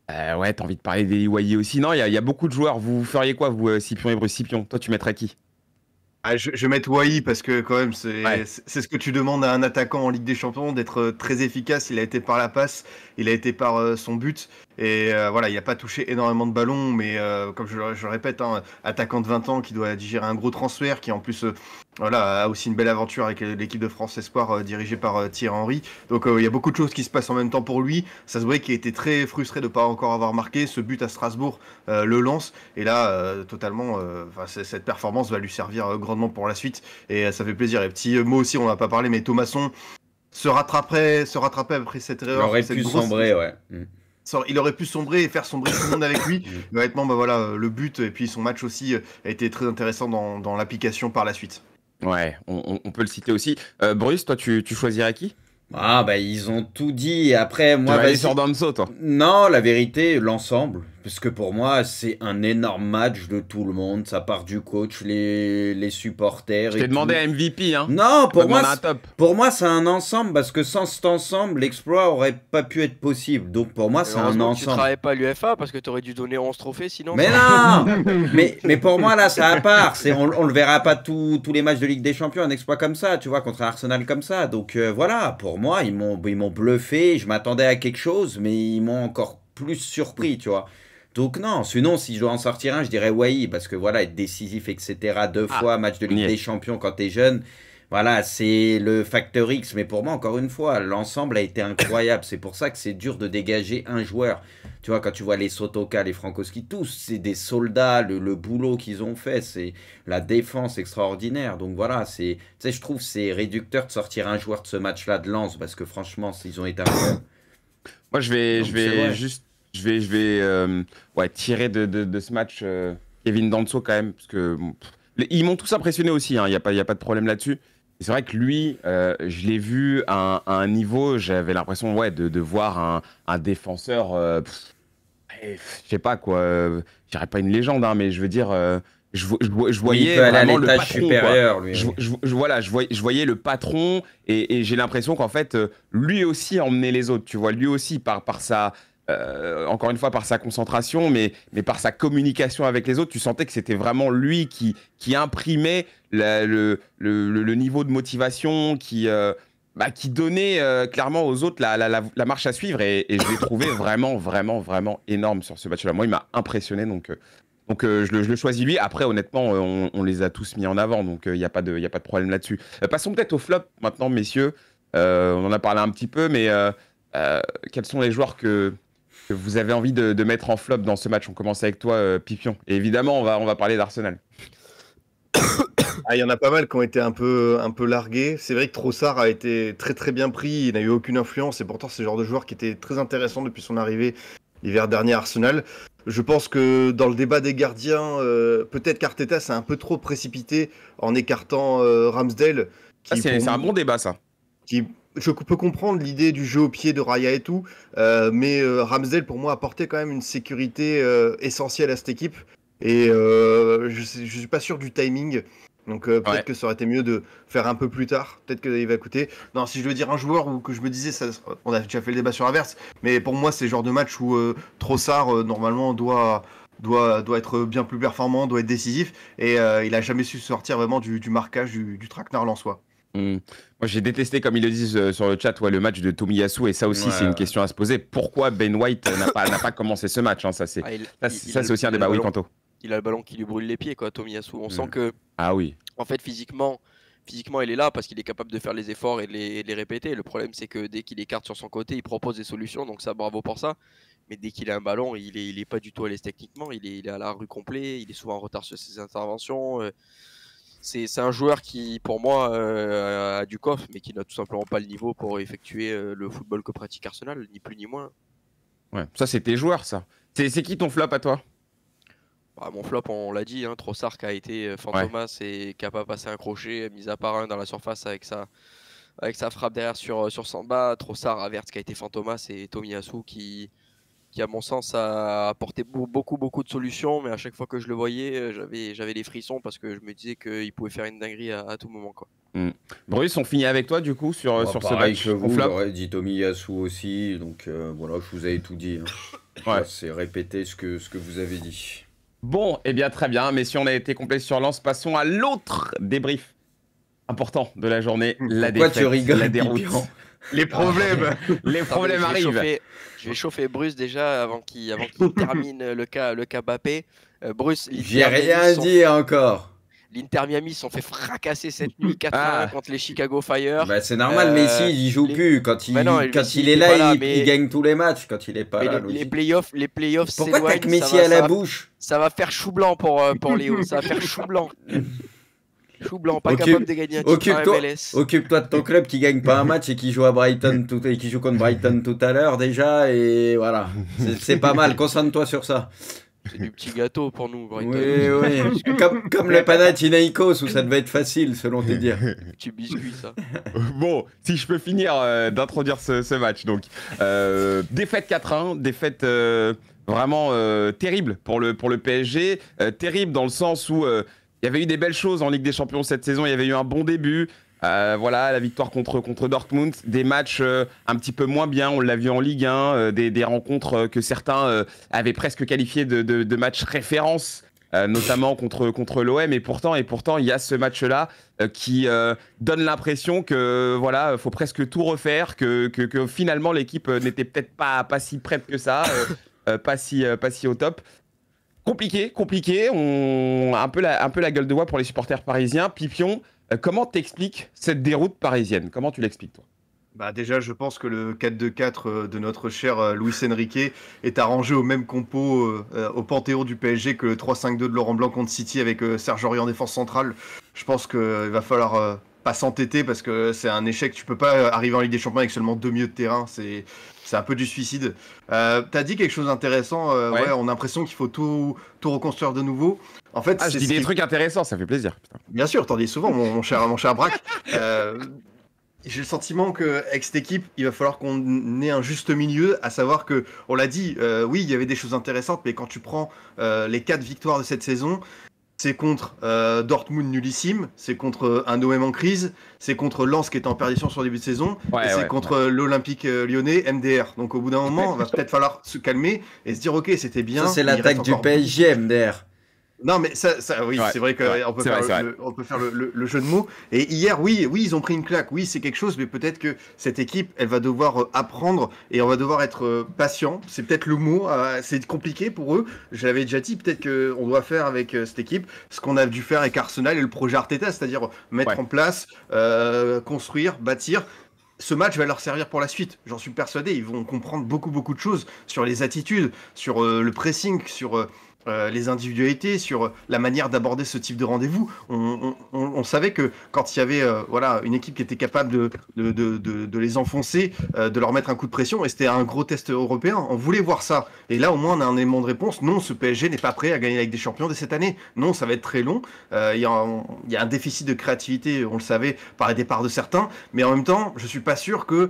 T'as envie de parler d'Eli Wahi aussi. Non, il y a beaucoup de joueurs. Vous feriez quoi, vous, Scipion et Bruce? Scipion, toi, tu mettrais qui? Je vais mettre Wahi parce que quand même c'est ce que tu demandes à un attaquant en Ligue des Champions, d'être très efficace. Il a été par la passe, il a été par son but et voilà, il n'a pas touché énormément de ballons, mais comme je le répète, attaquant de 20 ans qui doit digérer un gros transfert, qui en plus a aussi une belle aventure avec l'équipe de France Espoir dirigée par Thierry Henry. Donc il y a beaucoup de choses qui se passent en même temps pour lui. Ça se voit qu'il a été très frustré de ne pas encore avoir marqué ce but à Strasbourg, le lance, et là totalement cette performance va lui servir grandement pour la suite et ça fait plaisir. Et petit mot aussi, on n'a pas parlé, mais Thomasson se rattraper après cette erreur. Il aurait pu sombrer, ouais. Il aurait pu sombrer et faire sombrer tout le monde avec lui. Honnêtement, le but et puis son match aussi a été très intéressant dans l'application par la suite. Ouais, on peut le citer aussi. Bruce, toi, tu choisirais qui? Ah bah ils ont tout dit. Après Tu moi vas aller vas-y. sur Danso, toi. Non, la vérité, l'ensemble. Parce que pour moi, c'est un énorme match de tout le monde. Ça part du coach, les supporters Je et t'ai demandé tout. un MVP, hein. Non, Pas demandé un top. pour moi, c'est un ensemble. Parce que sans cet ensemble, l'exploit aurait pas pu être possible. Donc pour moi, c'est un Heureusement que tu ensemble. travailles pas à l'UFA parce que tu aurais dû donner 11 trophées sinon. Mais non mais pour moi, là, c'est à part. On le verra pas tous les matchs de Ligue des Champions, un exploit comme ça, tu vois, contre un Arsenal comme ça. Donc voilà, pour moi, ils m'ont bluffé. Je m'attendais à quelque chose, mais ils m'ont encore plus surpris, tu vois. Donc non, sinon, si je dois en sortir un, je dirais Wai, parce que voilà, être décisif, etc., deux fois, match de Ligue des Champions quand t'es jeune, voilà, c'est le facteur X. Mais pour moi, encore une fois, l'ensemble a été incroyable. C'est pour ça que c'est dur de dégager un joueur. Tu vois, quand tu vois les Sotoka, les Frankowski, tous, c'est des soldats, le boulot qu'ils ont fait, c'est la défense extraordinaire. Donc voilà, tu sais, je trouve c'est réducteur de sortir un joueur de ce match-là de Lens, parce que franchement, ils ont été incroyables. Moi, ouais, tirer de ce match Kevin Danso quand même, parce que ils m'ont tous impressionné aussi, hein, y a pas de problème là-dessus. C'est vrai que lui, je l'ai vu à un niveau, j'avais l'impression ouais, de voir un défenseur, je sais pas quoi, je dirais pas une légende, hein, mais je veux dire, je voyais il peut aller à vraiment le l'étage patron, supérieur, lui. Voilà, je voyais le patron et j'ai l'impression qu'en fait, lui aussi emmenait les autres, tu vois, lui aussi par sa... encore une fois par sa concentration, mais par sa communication avec les autres, tu sentais que c'était vraiment lui qui imprimait le niveau de motivation, qui donnait clairement aux autres la marche à suivre. Et je l'ai trouvé vraiment énorme sur ce match-là. Moi, il m'a impressionné, donc je le choisis lui. Après, honnêtement, on les a tous mis en avant, donc il n'y a pas de problème là-dessus. Passons peut-être au flop maintenant, messieurs. On en a parlé un petit peu, mais quels sont les joueurs que vous avez envie de mettre en flop dans ce match? On commence avec toi, Pipion. Et évidemment, on va parler d'Arsenal. Il y en a pas mal qui ont été un peu largués. C'est vrai que Trossard a été très bien pris. Il n'a eu aucune influence. Et pourtant, c'est le genre de joueur qui était très intéressant depuis son arrivée l'hiver dernier à Arsenal. Je pense que dans le débat des gardiens, peut-être qu'Arteta s'est un peu trop précipité en écartant Ramsdale. C'est un bon débat, ça. Je peux comprendre l'idée du jeu au pied de Raya et tout, mais Ramsdale, pour moi, apportait quand même une sécurité essentielle à cette équipe. Et je suis pas sûr du timing. Donc peut-être que ça aurait été mieux de faire un peu plus tard. Peut-être qu'il va coûter. Non, si je veux dire un joueur où que je me disais, on a déjà fait le débat sur l'inverse, mais pour moi, c'est le genre de match où Trossard, normalement, doit être bien plus performant, doit être décisif. Et il a jamais su sortir vraiment du marquage du traquenard lensois. Moi, j'ai détesté, comme ils le disent sur le chat, le match de Tomiyasu, et ça aussi, c'est une question à se poser. Pourquoi Ben White n'a pas commencé ce match, hein, ça, c'est aussi un débat. Oui, Kanto. Il a le ballon qui lui brûle les pieds, quoi, Tomiyasu. On sent que, oui. En fait, physiquement, il est là parce qu'il est capable de faire les efforts et de les répéter. Le problème, c'est que dès qu'il écarte sur son côté, il propose des solutions, donc ça, bravo pour ça. Mais dès qu'il a un ballon, il est pas du tout à l'aise techniquement. Il est à la rue complet. Il est souvent en retard sur ses interventions. C'est un joueur qui, pour moi, a du coffre, mais qui n'a tout simplement pas le niveau pour effectuer le football que pratique Arsenal, ni plus ni moins. Ouais, ça, c'est tes joueurs, ça. C'est qui ton flop à toi? Mon flop, on l'a dit, Trossard qui a été fantomas et qui n'a pas passé un crochet, mis à part un dans la surface avec sa frappe derrière sur Samba. Trossard, Havertz qui a été fantomas et Tomiyasu qui, à mon sens, a apporté beaucoup de solutions, mais à chaque fois que je le voyais, j'avais des frissons parce que je me disais qu'il pouvait faire une dinguerie à tout moment, quoi. Bruce, on finit avec toi du coup sur ce match. Que vous, j'aurais dit Tomiyasu aussi, donc voilà, je vous avais tout dit. C'est répéter ce que vous avez dit. Bon, eh bien très bien, messieurs, on a été complet sur Lens. Passons à l'autre débrief important de la journée, la défaite, tu rigoles, la déroute. Les problèmes, arrivent. Je vais chauffer Bruce déjà avant qu'il termine le cas Mbappé. Bruce, j'ai rien dit encore. L'Inter Miami se sont fait fracasser cette nuit 4-1 contre les Chicago Fire. C'est normal, Messi il joue plus. Quand il est là, il gagne tous les matchs. Quand il est pas là, les playoffs pourquoi t'as que Messi à la bouche? Ça va faire chou blanc pour Léo. Ça va faire chou blanc. Chou blanc, pas capable de gagner un titre à MLS. Occupe-toi de ton club qui gagne pas un match et qui joue contre Brighton tout à l'heure déjà. Et voilà, c'est pas mal. Concentre-toi sur ça. C'est du petit gâteau pour nous. Oui, oui. Comme le Panathinaikos, où ça devait être facile, selon tes dires. Petit biscuit, ça. Bon, si je peux finir d'introduire ce match. Donc, défaite 4-1, défaite vraiment terrible pour le PSG. Terrible dans le sens où il y avait eu des belles choses en Ligue des Champions cette saison. Il y avait eu un bon début. Voilà, la victoire contre Dortmund, des matchs un petit peu moins bien, on l'a vu en Ligue 1, des rencontres que certains avaient presque qualifiées de matchs référence, notamment contre l'OM, et pourtant il y a ce match-là qui donne l'impression que voilà, faut presque tout refaire, que finalement l'équipe n'était peut-être pas si prête que ça, pas si au top. Compliqué, un peu la gueule de bois pour les supporters parisiens. Pipion, comment t'expliques cette déroute parisienne? Comment tu l'expliques, toi? Bah déjà, je pense que le 4-2-4 de notre cher Luis Enrique est arrangé au même compo au panthéon du PSG que le 3-5-2 de Laurent Blanc contre City avec Serge Aurier en défense centrale. Je pense qu'il va falloir pas s'entêter parce que c'est un échec. Tu peux pas arriver en Ligue des Champions avec seulement 2 milieux de terrain. C'est un peu du suicide. T'as dit quelque chose d'intéressant. Ouais, on a l'impression qu'il faut tout reconstruire de nouveau. En fait, je dis des trucs intéressants, ça fait plaisir. Putain. Bien sûr, t'en dis souvent, mon cher Braque. J'ai le sentiment qu'avec cette équipe, il va falloir qu'on ait un juste milieu, à savoir que, on l'a dit, oui, il y avait des choses intéressantes, mais quand tu prends les 4 victoires de cette saison, c'est contre Dortmund nullissime, c'est contre un OM en crise, c'est contre Lens qui était en perdition sur le début de saison, et c'est contre l'Olympique lyonnais MDR. Donc au bout d'un moment, il va peut-être falloir se calmer et se dire ok, c'était bien. Ça, c'est l'attaque du PSG MDR. Non, mais ça oui, c'est vrai qu'on peut faire le jeu de mots. Et hier, oui, ils ont pris une claque. Oui, c'est quelque chose, mais peut-être que cette équipe, elle va devoir apprendre et on va devoir être patient. C'est peut-être le mot. C'est compliqué pour eux. Je l'avais déjà dit, peut-être qu'on doit faire avec cette équipe ce qu'on a dû faire avec Arsenal et le projet Arteta, c'est-à-dire mettre en place, construire, bâtir. Ce match va leur servir pour la suite, j'en suis persuadé. Ils vont comprendre beaucoup de choses sur les attitudes, sur le pressing, sur les individualités, sur la manière d'aborder ce type de rendez-vous. On savait que quand il y avait voilà, une équipe qui était capable de les enfoncer, de leur mettre un coup de pression, et c'était un gros test européen, on voulait voir ça. Et là, au moins, on a un élément de réponse. Non, ce PSG n'est pas prêt à gagner la Ligue des Champions dès cette année. Non, ça va être très long. Il y a un déficit de créativité, on le savait, par les départs de certains. Mais en même temps, je suis pas sûr que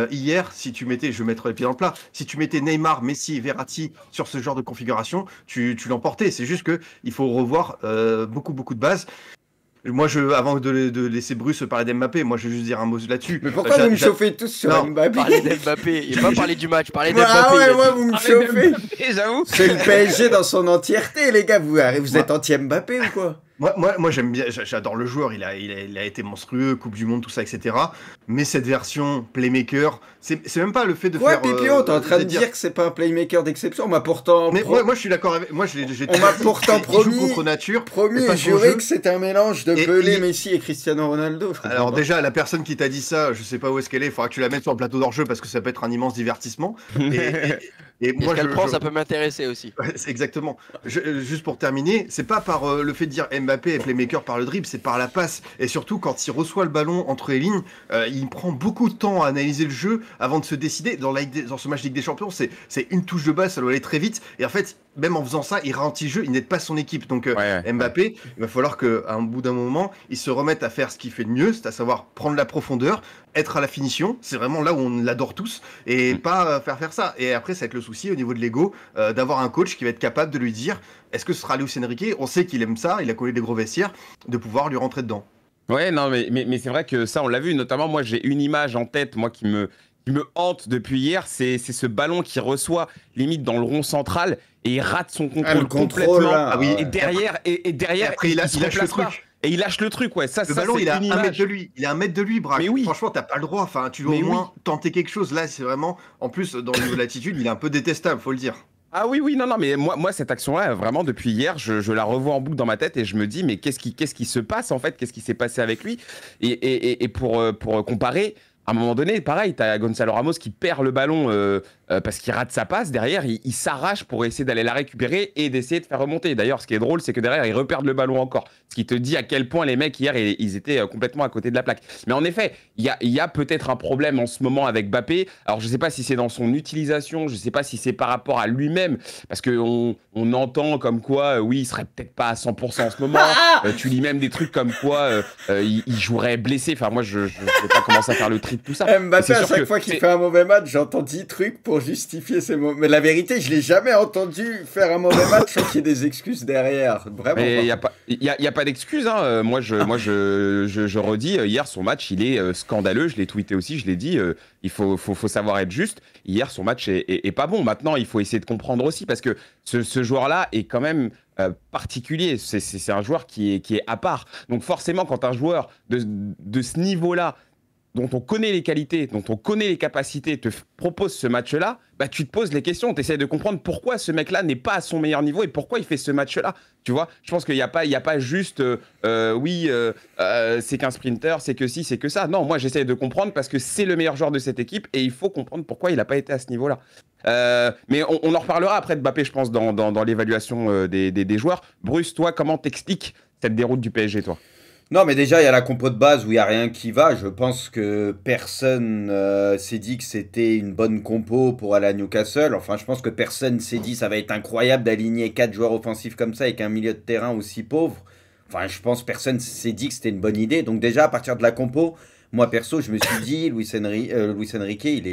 hier, si tu mettais, je vais mettre les pieds dans le plat, si tu mettais Neymar, Messi et Verratti sur ce genre de configuration, tu l'emportais. C'est juste qu'il faut revoir beaucoup de bases. Moi, avant de laisser Bruce parler d'Mbappé, moi je vais juste dire un mot là-dessus. Mais pourquoi vous me chauffez tous sur Mbappé? Parler d'Mbappé, il n'a pas parlé du match, parler d'Mbappé. Ah ouais, moi vous me chauffez. J'avoue. C'est le PSG dans son entièreté, les gars. Vous êtes anti-Mbappé ou quoi? Moi j'aime bien, j'adore le joueur, il a été monstrueux, Coupe du Monde, tout ça, etc. Mais cette version playmaker, c'est même pas le fait de faire... Ouais, Pipion, t'es en train de dire que c'est pas un playmaker d'exception, on m'a pourtant... Mais moi je suis d'accord avec... Moi on m'a pourtant promis contre nature, et juré que c'était un mélange de Pelé, Messi et Cristiano Ronaldo. Alors déjà, la personne qui t'a dit ça, je sais pas où est-ce qu'elle est, il faudra que tu la mettes sur le plateau d'hors-jeu parce que ça peut être un immense divertissement. Et moi, je prends, ça peut m'intéresser aussi. Exactement. Juste pour terminer, c'est pas par le fait de dire Mbappé est playmaker par le dribble, c'est par la passe. Et surtout, quand il reçoit le ballon entre les lignes, il prend beaucoup de temps à analyser le jeu avant de se décider. Dans ce match Ligue des Champions, c'est une touche de balle, ça doit aller très vite. Et en fait, même en faisant ça, il ralentit le jeu, il n'aide pas son équipe. Donc Mbappé, il va falloir qu'à un bout d'un moment, il se remette à faire ce qu'il fait de mieux, c'est à savoir prendre la profondeur, être à la finition. C'est vraiment là où on l'adore tous. Et pas faire ça. Et après, ça va être le souci au niveau de l'ego d'avoir un coach qui va être capable de lui dire est-ce que ce sera Luis Enrique? On sait qu'il aime ça, il a collé des gros vestiaires, de pouvoir lui rentrer dedans. Ouais, non, mais c'est vrai que ça, on l'a vu. Notamment, moi, j'ai une image en tête, moi, qui me hante depuis hier. C'est ce ballon qui reçoit limite dans le rond central et il rate son contrôle complètement. Là, oui. Et derrière, après, il lâche le truc. Et il lâche le truc, ouais. Le ballon, il a 1 mètre de lui. Il est 1 mètre de lui, Braque. Mais oui. Franchement, t'as pas le droit. Enfin, tu dois au moins tenter quelque chose. Là, c'est vraiment... En plus, dans le niveau de l'attitude, il est un peu détestable, faut le dire. Ah oui, non, mais moi cette action-là, vraiment, depuis hier, je la revois en boucle dans ma tête et je me dis, mais qu'est-ce qui se passe, en fait? Qu'est-ce qui s'est passé avec lui? Et pour comparer... À un moment donné, pareil, t'as Gonzalo Ramos qui perd le ballon parce qu'il rate sa passe. Derrière, il s'arrache pour essayer d'aller la récupérer et d'essayer de faire remonter. D'ailleurs, ce qui est drôle, c'est que derrière, ils reperdent le ballon encore. Ce qui te dit à quel point les mecs, hier, ils étaient complètement à côté de la plaque. Mais en effet, il y a peut-être un problème en ce moment avec Mbappé. Alors, je ne sais pas si c'est dans son utilisation, je ne sais pas si c'est par rapport à lui-même, parce qu'on entend comme quoi, oui, il serait peut-être pas à 100% en ce moment. Tu lis même des trucs comme quoi il jouerait blessé. Enfin, moi, je ne vais pas commencer à faire le tri de tout ça. Mbappé, à chaque fois qu'il fait un mauvais match, j'entends 10 trucs pour justifier ses mots. Mais la vérité, je ne l'ai jamais entendu faire un mauvais match sans qu'il y ait des excuses derrière. Vraiment. Il n'y a pas d'excuses. Hein. Moi, je redis, hier, son match, il est scandaleux. Je l'ai tweeté aussi, je l'ai dit. Il faut savoir être juste. Hier, son match est pas bon. Maintenant, il faut essayer de comprendre aussi parce que ce joueur-là est quand même particulier. C'est un joueur qui est à part. Donc forcément, quand un joueur de ce niveau-là, dont on connaît les qualités, dont on connaît les capacités, te propose ce match-là, bah, tu te poses les questions, tu essaies de comprendre pourquoi ce mec-là n'est pas à son meilleur niveau et pourquoi il fait ce match-là. Tu vois, je pense qu'il n'y a pas juste c'est qu'un sprinter, c'est que ci, c'est que ça. Non, moi j'essaie de comprendre parce que c'est le meilleur joueur de cette équipe et il faut comprendre pourquoi il n'a pas été à ce niveau-là. Mais on en reparlera après de Mbappé, je pense, dans l'évaluation des joueurs. Bruce, toi, comment t'expliques cette déroute du PSG, toi? Non, mais déjà, il y a la compo de base où il n'y a rien qui va. Je pense que personne s'est dit que c'était une bonne compo pour aller à Newcastle. Enfin, je pense que personne s'est dit ça va être incroyable d'aligner 4 joueurs offensifs comme ça avec un milieu de terrain aussi pauvre. Enfin, je pense que personne s'est dit que c'était une bonne idée. Donc déjà, à partir de la compo, moi perso, je me suis dit, Luis Enrique, il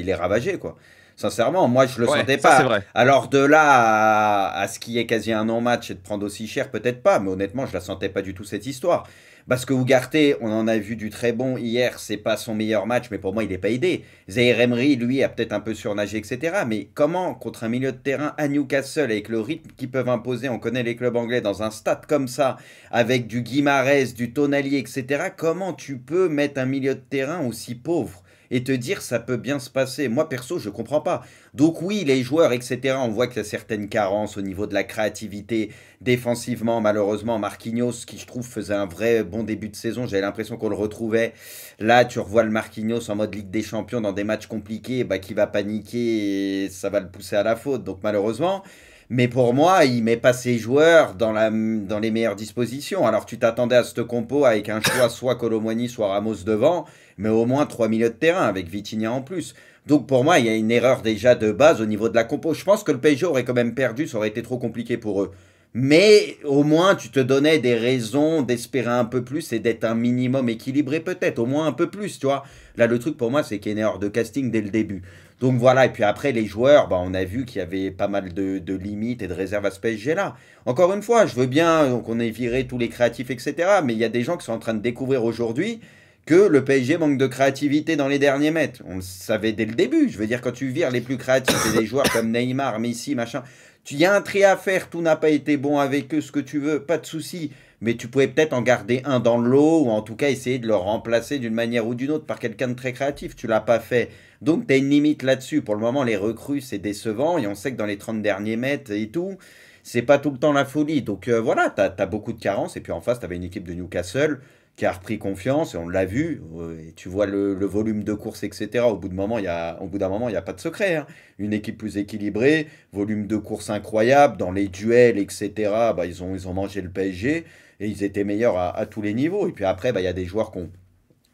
est ravagé, quoi. Sincèrement, moi, je le sentais pas. C'est vrai. Alors de là à ce qui est quasi un non-match et de prendre aussi cher, peut-être pas. Mais honnêtement, je la sentais pas du tout, cette histoire. Parce que Ugarte, on en a vu du très bon hier, c'est pas son meilleur match, mais pour moi, il n'est pas aidé. Zaïre Emery, lui, a peut-être un peu surnagé, etc. Mais comment, contre un milieu de terrain à Newcastle, avec le rythme qu'ils peuvent imposer, on connaît les clubs anglais, dans un stade comme ça, avec du Guimarães, du Tonali, etc., comment tu peux mettre un milieu de terrain aussi pauvre et te dire ça peut bien se passer? Moi perso je comprends pas. Donc oui, les joueurs etc, on voit qu'il y a certaines carences au niveau de la créativité défensivement. Malheureusement Marquinhos, qui je trouve faisait un vrai bon début de saison, j'avais l'impression qu'on le retrouvait. Là tu revois le Marquinhos en mode Ligue des Champions dans des matchs compliqués, bah, qui va paniquer et ça va le pousser à la faute, donc malheureusement. Mais pour moi, il met pas ses joueurs dans les meilleures dispositions. Alors tu t'attendais à cette compo avec un choix soit Kolo Muani, soit Ramos devant, mais au moins 3 milieux de terrain avec Vitinha en plus. Donc pour moi, il y a une erreur déjà de base au niveau de la compo. Je pense que le PSG aurait quand même perdu, ça aurait été trop compliqué pour eux. Mais au moins, tu te donnais des raisons d'espérer un peu plus et d'être un minimum équilibré peut-être, au moins un peu plus, tu vois. Là, le truc pour moi, c'est qu'il y a une erreur de casting dès le début. Donc voilà, et puis après, les joueurs, bah, on a vu qu'il y avait pas mal de limites et de réserves à ce PSG-là. Encore une fois, je veux bien qu'on ait viré tous les créatifs, etc. Mais il y a des gens qui sont en train de découvrir aujourd'hui que le PSG manque de créativité dans les derniers mètres. On le savait dès le début. Je veux dire, quand tu vires les plus créatifs et des joueurs comme Neymar, Messi, machin, il y a un tri à faire, tout n'a pas été bon avec eux, ce que tu veux, pas de souci. Mais tu pouvais peut-être en garder un dans le lot, ou en tout cas essayer de le remplacer d'une manière ou d'une autre par quelqu'un de très créatif. Tu l'as pas fait. Donc tu as une limite là-dessus. Pour le moment, les recrues, c'est décevant. Et on sait que dans les 30 derniers mètres et tout, c'est pas tout le temps la folie. Donc voilà, tu as beaucoup de carences. Et puis en face, tu avais une équipe de Newcastle qui a repris confiance, et on l'a vu, et tu vois le volume de course, etc. Au bout d'un moment, il n'y a pas de secret. Hein. Une équipe plus équilibrée, volume de course incroyable, dans les duels, etc. Bah, ils ont mangé le PSG, et ils étaient meilleurs à tous les niveaux. Et puis après, bah, il y a des joueurs qui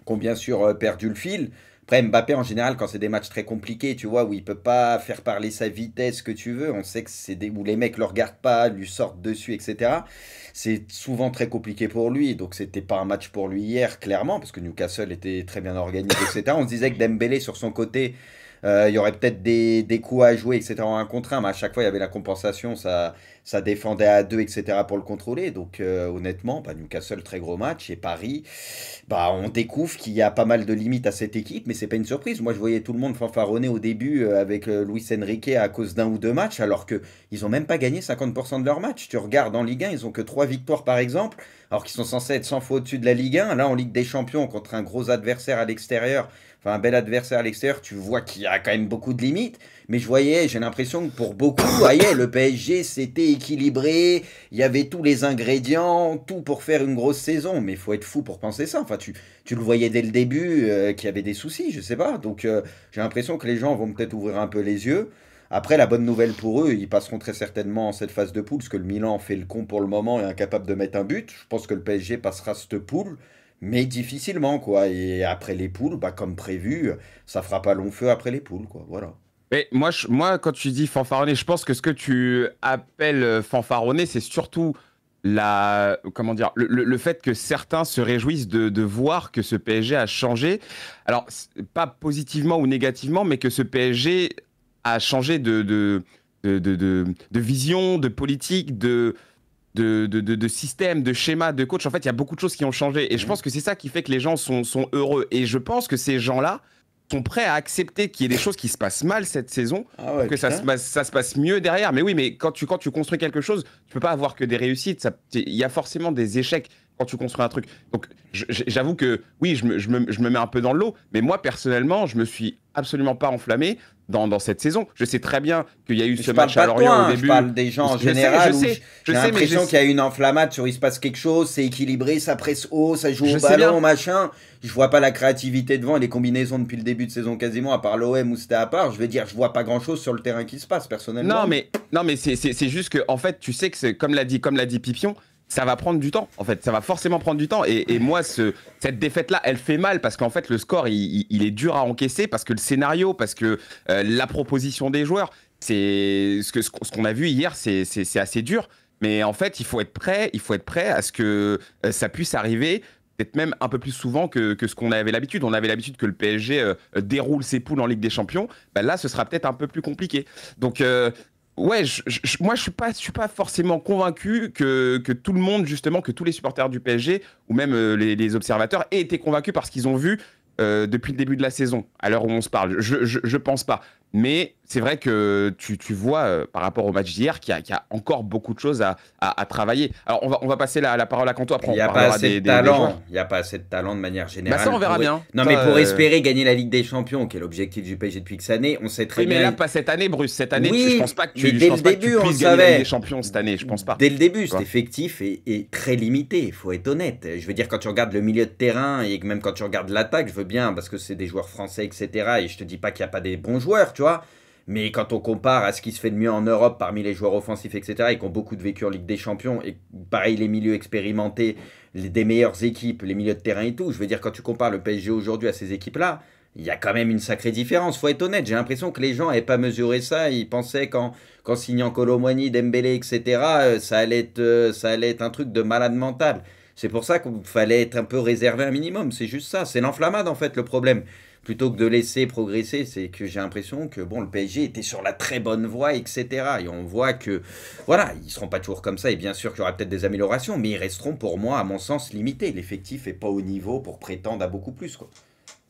ont bien sûr perdu le fil. Après, Mbappé, en général, quand c'est des matchs très compliqués, tu vois, où il peut pas faire parler sa vitesse que tu veux, on sait que c'est où les mecs le regardent pas, lui sortent dessus, etc. C'est souvent très compliqué pour lui, donc c'était pas un match pour lui hier, clairement, parce que Newcastle était très bien organisé, etc. On se disait que Dembélé, sur son côté, il y aurait peut-être des coups à jouer, etc. en 1 contre 1, mais à chaque fois, il y avait la compensation, ça défendait à 2, etc. pour le contrôler. Donc honnêtement, bah, Newcastle, très gros match. Et Paris, bah, on découvre qu'il y a pas mal de limites à cette équipe, mais c'est pas une surprise. Moi, je voyais tout le monde fanfaronner au début avec Luis Enrique à cause d'un ou deux matchs, alors qu'ils ont même pas gagné 50% de leurs matchs. Tu regardes en Ligue 1, ils ont que 3 victoires par exemple, alors qu'ils sont censés être 100 fois au-dessus de la Ligue 1. Là, en Ligue des Champions, contre un gros adversaire à l'extérieur, enfin un bel adversaire à l'extérieur, tu vois qu'il y a quand même beaucoup de limites. Mais j'ai l'impression que pour beaucoup, le PSG c'était équilibré, il y avait tous les ingrédients, tout pour faire une grosse saison. Mais il faut être fou pour penser ça. Enfin, tu le voyais dès le début qu'il y avait des soucis, je sais pas. Donc j'ai l'impression que les gens vont peut-être ouvrir un peu les yeux. Après, la bonne nouvelle pour eux, ils passeront très certainement en cette phase de poule, parce que le Milan fait le con pour le moment et est incapable de mettre un but. Je pense que le PSG passera cette poule, mais difficilement, quoi. Et après les poules, comme prévu, ça fera pas long feu après les poules, quoi. Voilà. Mais moi, quand tu dis fanfaronner, je pense que ce que tu appelles fanfaronner, c'est surtout comment dire, le fait que certains se réjouissent de voir que ce PSG a changé. Alors, pas positivement ou négativement, mais que ce PSG a changé de vision, de politique, de système, de schéma, de coach. En fait, il y a beaucoup de choses qui ont changé. Et je pense que c'est ça qui fait que les gens sont heureux. Et je pense que ces gens-là sont prêts à accepter qu'il y ait des choses qui se passent mal cette saison, pour que ça se passe mieux derrière. Mais oui, mais quand tu construis quelque chose, tu peux pas avoir que des réussites. Il y a forcément des échecs quand tu construis un truc. Donc, j'avoue que oui, je me mets un peu dans le lot. Mais moi, personnellement, je me suis absolument pas enflammé dans cette saison. Je sais très bien qu'il y a eu ce match à Lorient au début. Je parle des gens en général. J'ai l'impression qu'il y a une enflammade sur il se passe quelque chose, c'est équilibré, ça presse haut, ça joue au ballon, machin. Je vois pas la créativité devant et les combinaisons depuis le début de saison quasiment, à part l'OM où c'était à part. Je veux dire, je vois pas grand chose sur le terrain qui se passe personnellement. Non, mais c'est juste que en fait, tu sais que c'est comme l'a dit Pipion. Ça va prendre du temps, en fait. Ça va forcément prendre du temps. Et moi, cette défaite-là, elle fait mal parce qu'en fait, le score, il est dur à encaisser parce que le scénario, parce que la proposition des joueurs, ce qu'on a vu hier, c'est assez dur. Mais en fait, il faut être prêt à ce que ça puisse arriver, peut-être même un peu plus souvent que ce qu'on avait l'habitude. On avait l'habitude que le PSG déroule ses poules en Ligue des Champions. Là, ce sera peut-être un peu plus compliqué. Donc, ouais, moi, je suis pas forcément convaincu que tout le monde, justement, que tous les supporters du PSG, ou même les observateurs, aient été convaincus par ce qu'ils ont vu depuis le début de la saison, à l'heure où on se parle. Je pense pas. Mais c'est vrai que tu vois, par rapport au match d'hier, qu'il y a encore beaucoup de choses à travailler. Alors, on va passer la parole à Kanto, après on parlera des joueurs. Il n'y a pas assez de talent de manière générale. Ça, on verra bien. Non, mais pour espérer gagner la Ligue des Champions, qui est l'objectif du PSG depuis X années, on sait très bien... mais là, pas cette année, Bruce. Cette année, oui, je pense pas que tu puisses gagner la Ligue des Champions cette année, je pense pas. Dès le début, cet effectif est très limité, il faut être honnête. Je veux dire, quand tu regardes le milieu de terrain, et même quand tu regardes l'attaque, je veux bien, parce que c'est des joueurs français, etc. Et je te dis pas qu'il n'y a pas des bons joueurs, tu vois. Mais quand on compare à ce qui se fait de mieux en Europe parmi les joueurs offensifs, etc., et qui ont beaucoup de vécu en Ligue des Champions, et pareil, les milieux expérimentés, des meilleures équipes, les milieux de terrain et tout, je veux dire, quand tu compares le PSG aujourd'hui à ces équipes-là, il y a quand même une sacrée différence, faut être honnête. J'ai l'impression que les gens n'avaient pas mesuré ça, ils pensaient qu'en signant Kolo Muani, Dembélé, etc., ça allait être un truc de malade mental. C'est pour ça qu'il fallait être un peu réservé un minimum, c'est juste ça, c'est l'enflammade en fait le problème. Plutôt que de laisser progresser, c'est que j'ai l'impression que le PSG était sur la très bonne voie, etc. Et on voit que, voilà, ils ne seront pas toujours comme ça. Et bien sûr qu'il y aura peut-être des améliorations, mais ils resteront pour moi, à mon sens, limités. L'effectif n'est pas au niveau pour prétendre à beaucoup plus, quoi.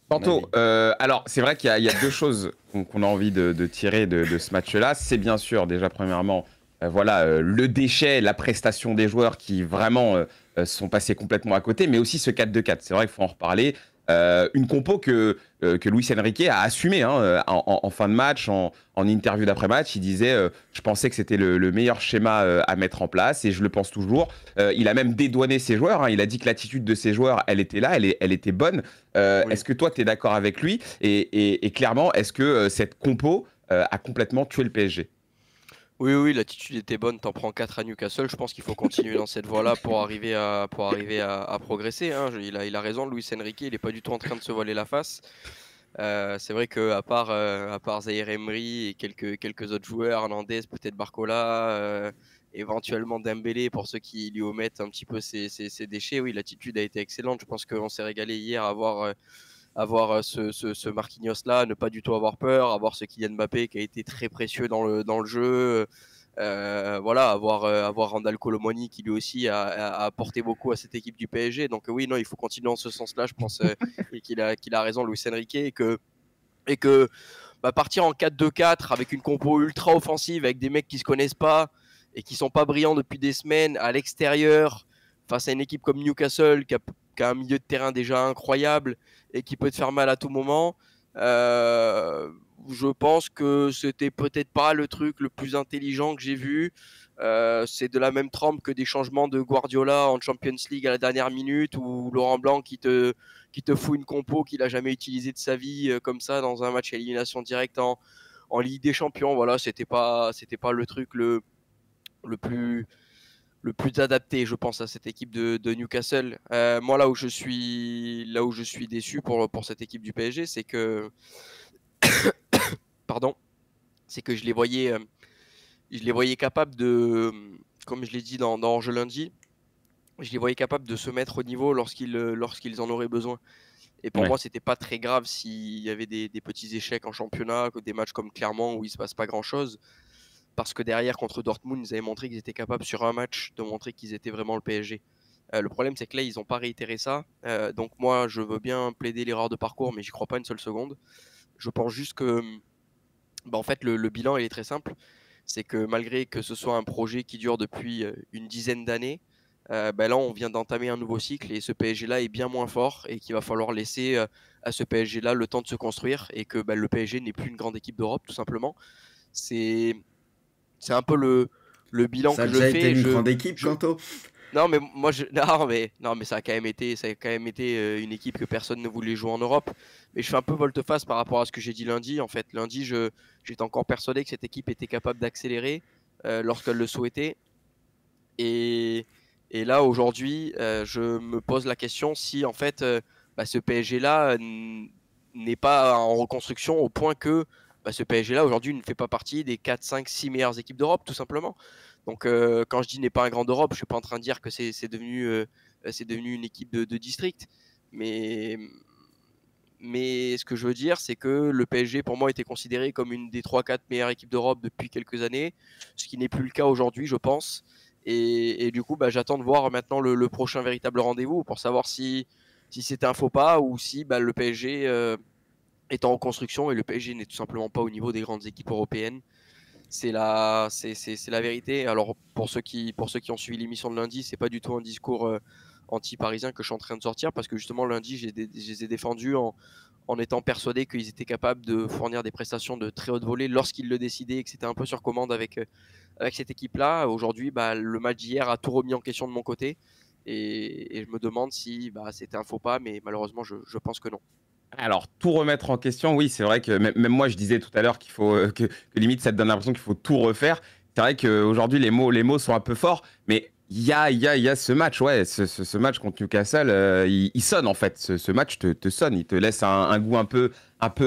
Kanto, alors c'est vrai qu'il y a deux choses qu'on a envie de tirer de ce match-là. C'est bien sûr, déjà, premièrement, le déchet, la prestation des joueurs qui vraiment sont passés complètement à côté, mais aussi ce 4-2-4. C'est vrai qu'il faut en reparler. Une compo que Luis Enrique a assumé en fin de match, en interview d'après-match. Il disait je pensais que c'était le meilleur schéma à mettre en place et je le pense toujours. Il a même dédouané ses joueurs. Il a dit que l'attitude de ses joueurs, elle était là, elle était bonne. Oui. Est-ce que toi, tu es d'accord avec lui et clairement, est-ce que cette compo a complètement tué le PSG? Oui, l'attitude était bonne. T'en prends 4 à Newcastle. Je pense qu'il faut continuer dans cette voie-là pour arriver à progresser. Il a raison, Luis Enrique. Il n'est pas du tout en train de se voiler la face. C'est vrai qu'à part Zaïre Emery et quelques autres joueurs, Hernandez, peut-être Barcola, éventuellement Dembélé, pour ceux qui lui omettent un petit peu ses déchets, oui, l'attitude a été excellente. Je pense qu'on s'est régalé hier à avoir ce Marquinhos-là, ne pas du tout avoir peur, avoir ce Kylian Mbappé qui a été très précieux dans le jeu. Avoir Randal Kolo Muani qui lui aussi a apporté beaucoup à cette équipe du PSG. Donc oui, non, il faut continuer en ce sens-là, je pense, et qu'il a raison, Luis Enrique, et que partir en 4-2-4 avec une compo ultra offensive, avec des mecs qui se connaissent pas et qui sont pas brillants depuis des semaines à l'extérieur, face à une équipe comme Newcastle qui a qui a un milieu de terrain déjà incroyable et qui peut te faire mal à tout moment, je pense que c'était peut-être pas le truc le plus intelligent que j'ai vu. C'est de la même trempe que des changements de Guardiola en Champions League à la dernière minute, ou Laurent Blanc qui te fout une compo qu'il a jamais utilisée de sa vie comme ça dans un match à élimination directe en Ligue des Champions. Voilà, c'était pas le truc le plus adapté, je pense, à cette équipe de Newcastle. Moi, là où je suis déçu pour cette équipe du PSG, c'est que pardon, c'est que je les voyais capables de, comme je l'ai dit dans Hors-jeu lundi, je les voyais capables de se mettre au niveau lorsqu'ils en auraient besoin. Et pour moi, c'était pas très grave s'il y avait des petits échecs en championnat, des matchs comme Clermont où il se passe pas grand-chose. Parce que derrière, contre Dortmund, ils avaient montré qu'ils étaient capables sur un match de montrer qu'ils étaient vraiment le PSG. Le problème, c'est que là, ils n'ont pas réitéré ça. Donc moi, je veux bien plaider l'erreur de parcours, mais j'y crois pas une seule seconde. Je pense juste que, en fait, le bilan, il est très simple. C'est que malgré que ce soit un projet qui dure depuis une dizaine d'années, là, on vient d'entamer un nouveau cycle et ce PSG-là est bien moins fort et qu'il va falloir laisser à ce PSG-là le temps de se construire et que le PSG n'est plus une grande équipe d'Europe, tout simplement. C'est un peu le bilan que je fais. Ça a déjà été une grande équipe, Kanto. Non, mais moi, non, mais ça a quand même été une équipe que personne ne voulait jouer en Europe. Mais je fais un peu volte-face par rapport à ce que j'ai dit lundi. En fait, lundi, j'étais encore persuadé que cette équipe était capable d'accélérer lorsqu'elle le souhaitait. Et là, aujourd'hui, je me pose la question si, en fait, ce PSG-là n'est pas en reconstruction au point que ce PSG-là, aujourd'hui, ne fait pas partie des 4, 5, 6 meilleures équipes d'Europe, tout simplement. Donc, quand je dis n'est pas un grand d'Europe, je ne suis pas en train de dire que c'est devenu une équipe de district. Mais ce que je veux dire, c'est que le PSG, pour moi, était considéré comme une des 3-4 meilleures équipes d'Europe depuis quelques années, ce qui n'est plus le cas aujourd'hui, je pense. Et du coup, j'attends de voir maintenant le prochain véritable rendez-vous pour savoir si c'était un faux pas ou si le PSG est en reconstruction et le PSG n'est tout simplement pas au niveau des grandes équipes européennes. C'est la vérité. Alors pour ceux qui ont suivi l'émission de lundi, c'est pas du tout un discours anti-parisien que je suis en train de sortir, parce que justement lundi, je les ai défendus en étant persuadé qu'ils étaient capables de fournir des prestations de très haute volée lorsqu'ils le décidaient et que c'était un peu sur commande avec cette équipe-là. Aujourd'hui, le match d'hier a tout remis en question de mon côté et je me demande si c'était un faux pas, mais malheureusement, je pense que non. Alors, tout remettre en question, oui, c'est vrai que même moi, je disais tout à l'heure qu'il faut que limite, ça te donne l'impression qu'il faut tout refaire. C'est vrai qu'aujourd'hui, les mots sont un peu forts, mais il y a ce match, ouais, ce match contre Newcastle, il sonne en fait. Ce match te sonne, il te laisse un goût un peu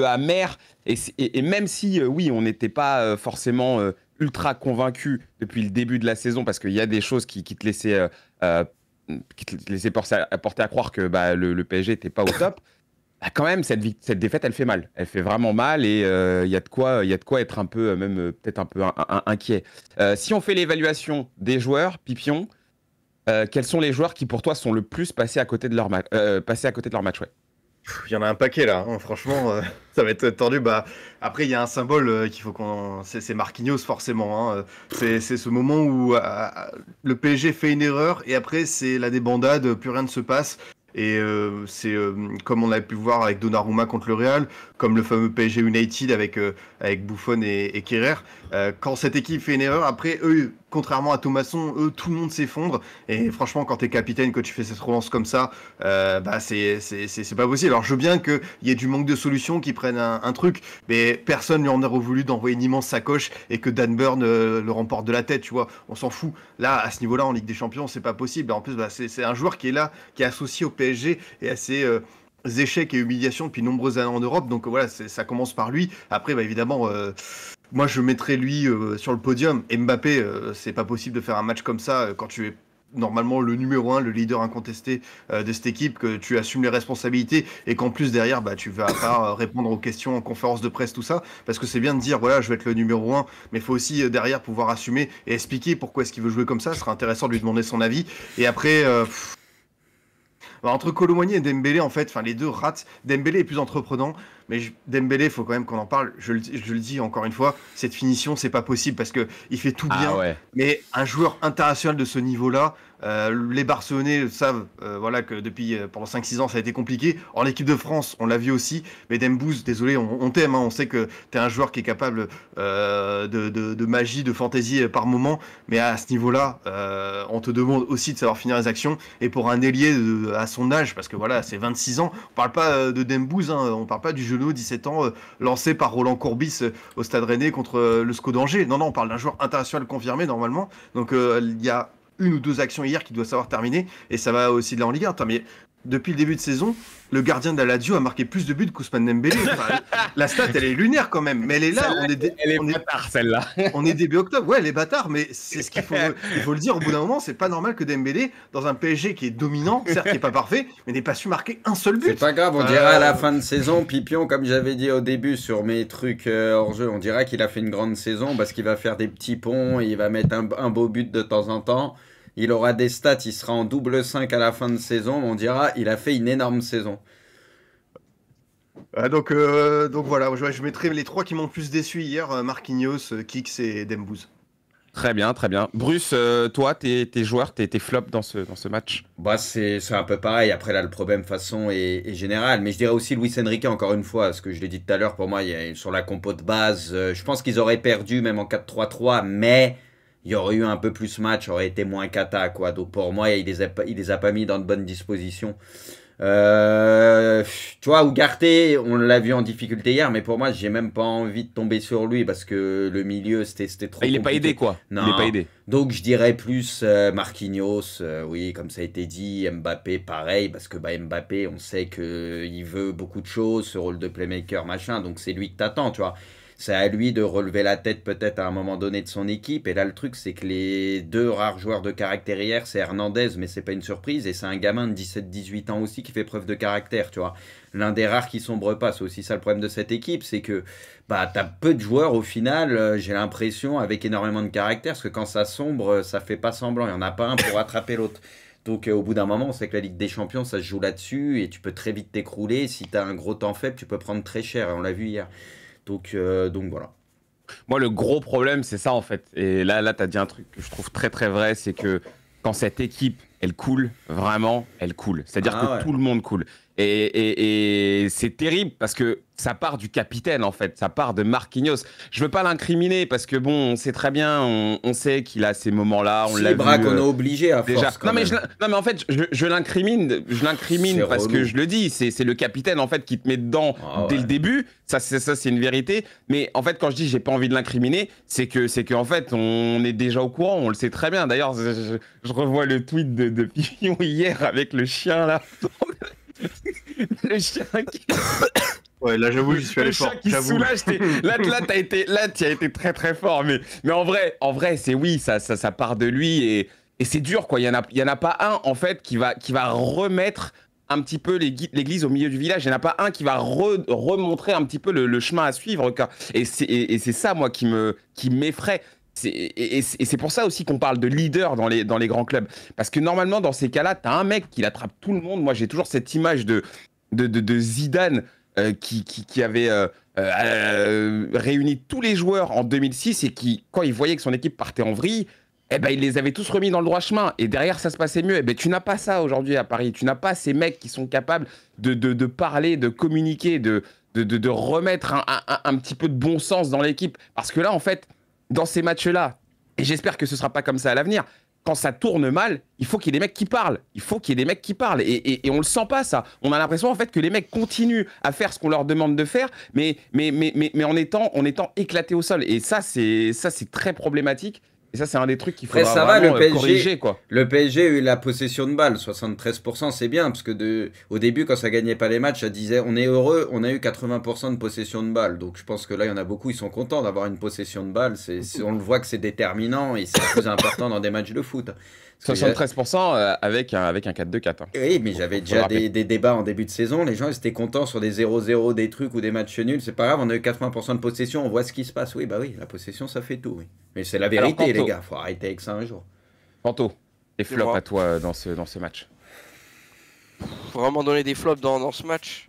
amer. Et même si, oui, on n'était pas forcément ultra convaincus depuis le début de la saison, parce qu'il y a des choses qui te laissaient porter à croire que le PSG n'était pas au top. Quand même, cette défaite, elle fait mal. Elle fait vraiment mal et il y a de quoi être un peu, même peut-être un peu inquiet. Si on fait l'évaluation des joueurs, Pipion, quels sont les joueurs qui pour toi sont le plus passés à côté de leur match, ouais. Il y en a un paquet là, hein. Franchement, ça va être tendu. Après, il y a un symbole qu'il faut c'est Marquinhos forcément, hein. C'est ce moment où le PSG fait une erreur et après c'est la débandade, plus rien ne se passe. Et c'est comme on a pu voir avec Donnarumma contre le Real, comme le fameux PSG United avec Buffon et Kerrer. Quand cette équipe fait une erreur, après, eux, contrairement à Thomasson, tout le monde s'effondre. Et franchement, quand t'es capitaine, que tu fais cette relance comme ça, c'est pas possible. Alors, je veux bien qu'il y ait du manque de solutions, qui prennent un truc, mais personne lui en a voulu d'envoyer une immense sacoche et que Dan Burn le remporte de la tête, tu vois. On s'en fout. Là, à ce niveau-là, en Ligue des Champions, c'est pas possible. En plus, c'est un joueur qui est là, qui est associé au PSG et à ses échecs et humiliations depuis nombreuses années en Europe. Donc voilà, ça commence par lui. Après, évidemment, moi je mettrais lui sur le podium. Et Mbappé, c'est pas possible de faire un match comme ça quand tu es normalement le numéro 1, le leader incontesté de cette équipe, que tu assumes les responsabilités et qu'en plus derrière tu vas pas répondre aux questions en conférence de presse, tout ça, parce que c'est bien de dire voilà, je vais être le numéro 1, mais il faut aussi derrière pouvoir assumer et expliquer pourquoi est-ce qu'il veut jouer comme ça. Ce serait intéressant de lui demander son avis. Et après entre Kolo Muani et Dembélé, en fait, les deux ratent. Dembélé est plus entreprenant, mais Dembélé, il faut quand même qu'on en parle. Je le dis encore une fois, cette finition, c'est pas possible parce qu'il fait tout bien. Ouais. Mais un joueur international de ce niveau-là, les Barcelonais savent voilà, que depuis pendant 5-6 ans, ça a été compliqué. En équipe de France, on l'a vu aussi. Mais Dembouz, désolé, on t'aime. Hein, on sait que tu es un joueur qui est capable de magie, de fantaisie par moment. Mais à ce niveau-là, on te demande aussi de savoir finir les actions. Et pour un ailier à son âge, parce que voilà, c'est 26 ans, on parle pas de Dembouz, hein, on parle pas du genou 17 ans lancé par Roland Courbis au Stade Rennais contre le SCO d'Angers. Non, on parle d'un joueur international confirmé normalement. Donc il y a 1 ou 2 actions hier qui doivent savoir terminer, et ça va aussi de là en Ligue 1. Attends, mais depuis le début de saison, le gardien de la Lazio a marqué plus de buts qu'Ousmane Dembélé. Enfin, la stat, elle est lunaire quand même, mais elle est là. Elle est bâtard, celle-là. On est début octobre. Ouais, elle est bâtard, mais c'est ce qu'il faut. Il faut le dire. Au bout d'un moment, c'est pas normal que Dembélé, dans un PSG qui est dominant, certes qui est pas parfait, mais n'ait pas su marquer un seul but. C'est pas grave. On dira à la fin de saison, Pipion, comme j'avais dit au début sur mes trucs hors jeu, on dira qu'il a fait une grande saison parce qu'il va faire des petits ponts, il va mettre un beau but de temps en temps. Il aura des stats, il sera en double 5 à la fin de saison. On dira il a fait une énorme saison. Donc voilà, je mettrai les 3 qui m'ont le plus déçu hier, Marquinhos, Kix et Dembouz. Très bien, très bien. Bruce, toi, tes joueurs, tes flops dans ce match? Bah, c'est un peu pareil. Après, là, le problème, de toute façon, est général. Mais je dirais aussi Luis Enrique, encore une fois, ce que je l'ai dit tout à l'heure, pour moi, sur la compo de base, je pense qu'ils auraient perdu, même en 4-3-3, mais il y aurait eu un peu plus match, aurait été moins cata, quoi. Donc pour moi, il les a pas mis dans de bonnes dispositions. Tu vois, Ugarte, on l'a vu en difficulté hier, mais pour moi, j'ai même pas envie de tomber sur lui parce que le milieu, c'était trop compliqué. Il est pas aidé, quoi. Non. Il est pas aidé. Donc je dirais plus Marquinhos, oui, comme ça a été dit, Mbappé, pareil, parce que Mbappé, on sait qu'il veut beaucoup de choses, ce rôle de playmaker, machin, donc c'est lui que t'attends, tu vois. C'est à lui de relever la tête peut-être à un moment donné de son équipe. Et là, le truc, c'est que les 2 rares joueurs de caractère hier, c'est Hernandez, mais c'est pas une surprise. Et c'est un gamin de 17-18 ans aussi qui fait preuve de caractère, tu vois. L'un des rares qui sombre pas. C'est aussi ça le problème de cette équipe, c'est que t'as peu de joueurs au final, j'ai l'impression, avec énormément de caractère. Parce que quand ça sombre, ça fait pas semblant. Il n'y en a pas un pour attraper l'autre. Donc au bout d'un moment, on sait que la Ligue des Champions, ça se joue là-dessus. Et tu peux très vite t'écrouler. Si tu as un gros temps faible, tu peux prendre très cher. Et on l'a vu hier. Donc voilà. Moi, le gros problème, c'est ça en fait. Et là, tu as dit un truc que je trouve très très vrai, c'est que quand cette équipe, elle coule, vraiment, elle coule. C'est-à-dire que tout le monde coule. Et c'est terrible parce que ça part du capitaine en fait, ça part de Marquinhos. Je veux pas l'incriminer parce que bon, on sait très bien, on sait qu'il a ces moments-là, on l'a vu. On est obligé à déjà. Force. Non mais en fait, je l'incrimine parce relou. Que je le dis, c'est le capitaine en fait qui te met dedans dès le début. Ça c'est une vérité. Mais en fait, quand je dis j'ai pas envie de l'incriminer, c'est que en fait, on est déjà au courant, on le sait très bien. D'ailleurs, je revois le tweet de Pion hier avec le chien là. Le chien qui... Ouais, là j'avoue, j'y suis allé fort. Le chien qui soulage, là tu as été très très fort, mais en vrai c'est oui, ça part de lui et c'est dur quoi. Il y en a pas un en fait qui va remettre un petit peu l'église au milieu du village. Il n'y en a pas un qui va remontrer un petit peu le chemin à suivre quoi. Et c'est ça moi qui m'effraie. Et c'est pour ça aussi qu'on parle de leader dans les grands clubs. Parce que normalement, dans ces cas-là, t'as un mec qui attrape tout le monde. Moi, j'ai toujours cette image de Zidane qui avait réuni tous les joueurs en 2006 et qui, quand il voyait que son équipe partait en vrille, il les avait tous remis dans le droit chemin. Et derrière, ça se passait mieux. Tu n'as pas ça aujourd'hui à Paris. Tu n'as pas ces mecs qui sont capables de parler, de communiquer, de remettre un petit peu de bon sens dans l'équipe. Parce que là, en fait, dans ces matchs-là, et j'espère que ce ne sera pas comme ça à l'avenir, quand ça tourne mal, il faut qu'il y ait des mecs qui parlent. Il faut qu'il y ait des mecs qui parlent. Et on ne le sent pas, ça. On a l'impression, en fait, que les mecs continuent à faire ce qu'on leur demande de faire, mais en étant éclatés au sol. Et ça, c'est très problématique. Et ça, c'est un des trucs qu'il faudra vraiment corriger, quoi. Le PSG a eu la possession de balle, 73%, c'est bien, parce que au début, quand ça gagnait pas les matchs, ça disait on est heureux, on a eu 80% de possession de balle. Donc je pense que là, il y en a beaucoup, ils sont contents d'avoir une possession de balle. On le voit que c'est déterminant et c'est le plus important dans des matchs de foot. 73% avec un 4-2-4. Hein. Oui, mais j'avais déjà des débats en début de saison. Les gens ils étaient contents sur des 0-0, des trucs ou des matchs nuls. C'est pas grave, on a eu 80% de possession, on voit ce qui se passe. Oui, bah oui, la possession, ça fait tout. Oui. Mais c'est la vérité, alors, les gars. Faut arrêter avec ça un jour. Panto, des flops à toi dans ce match. Faut vraiment donner des flops dans ce match.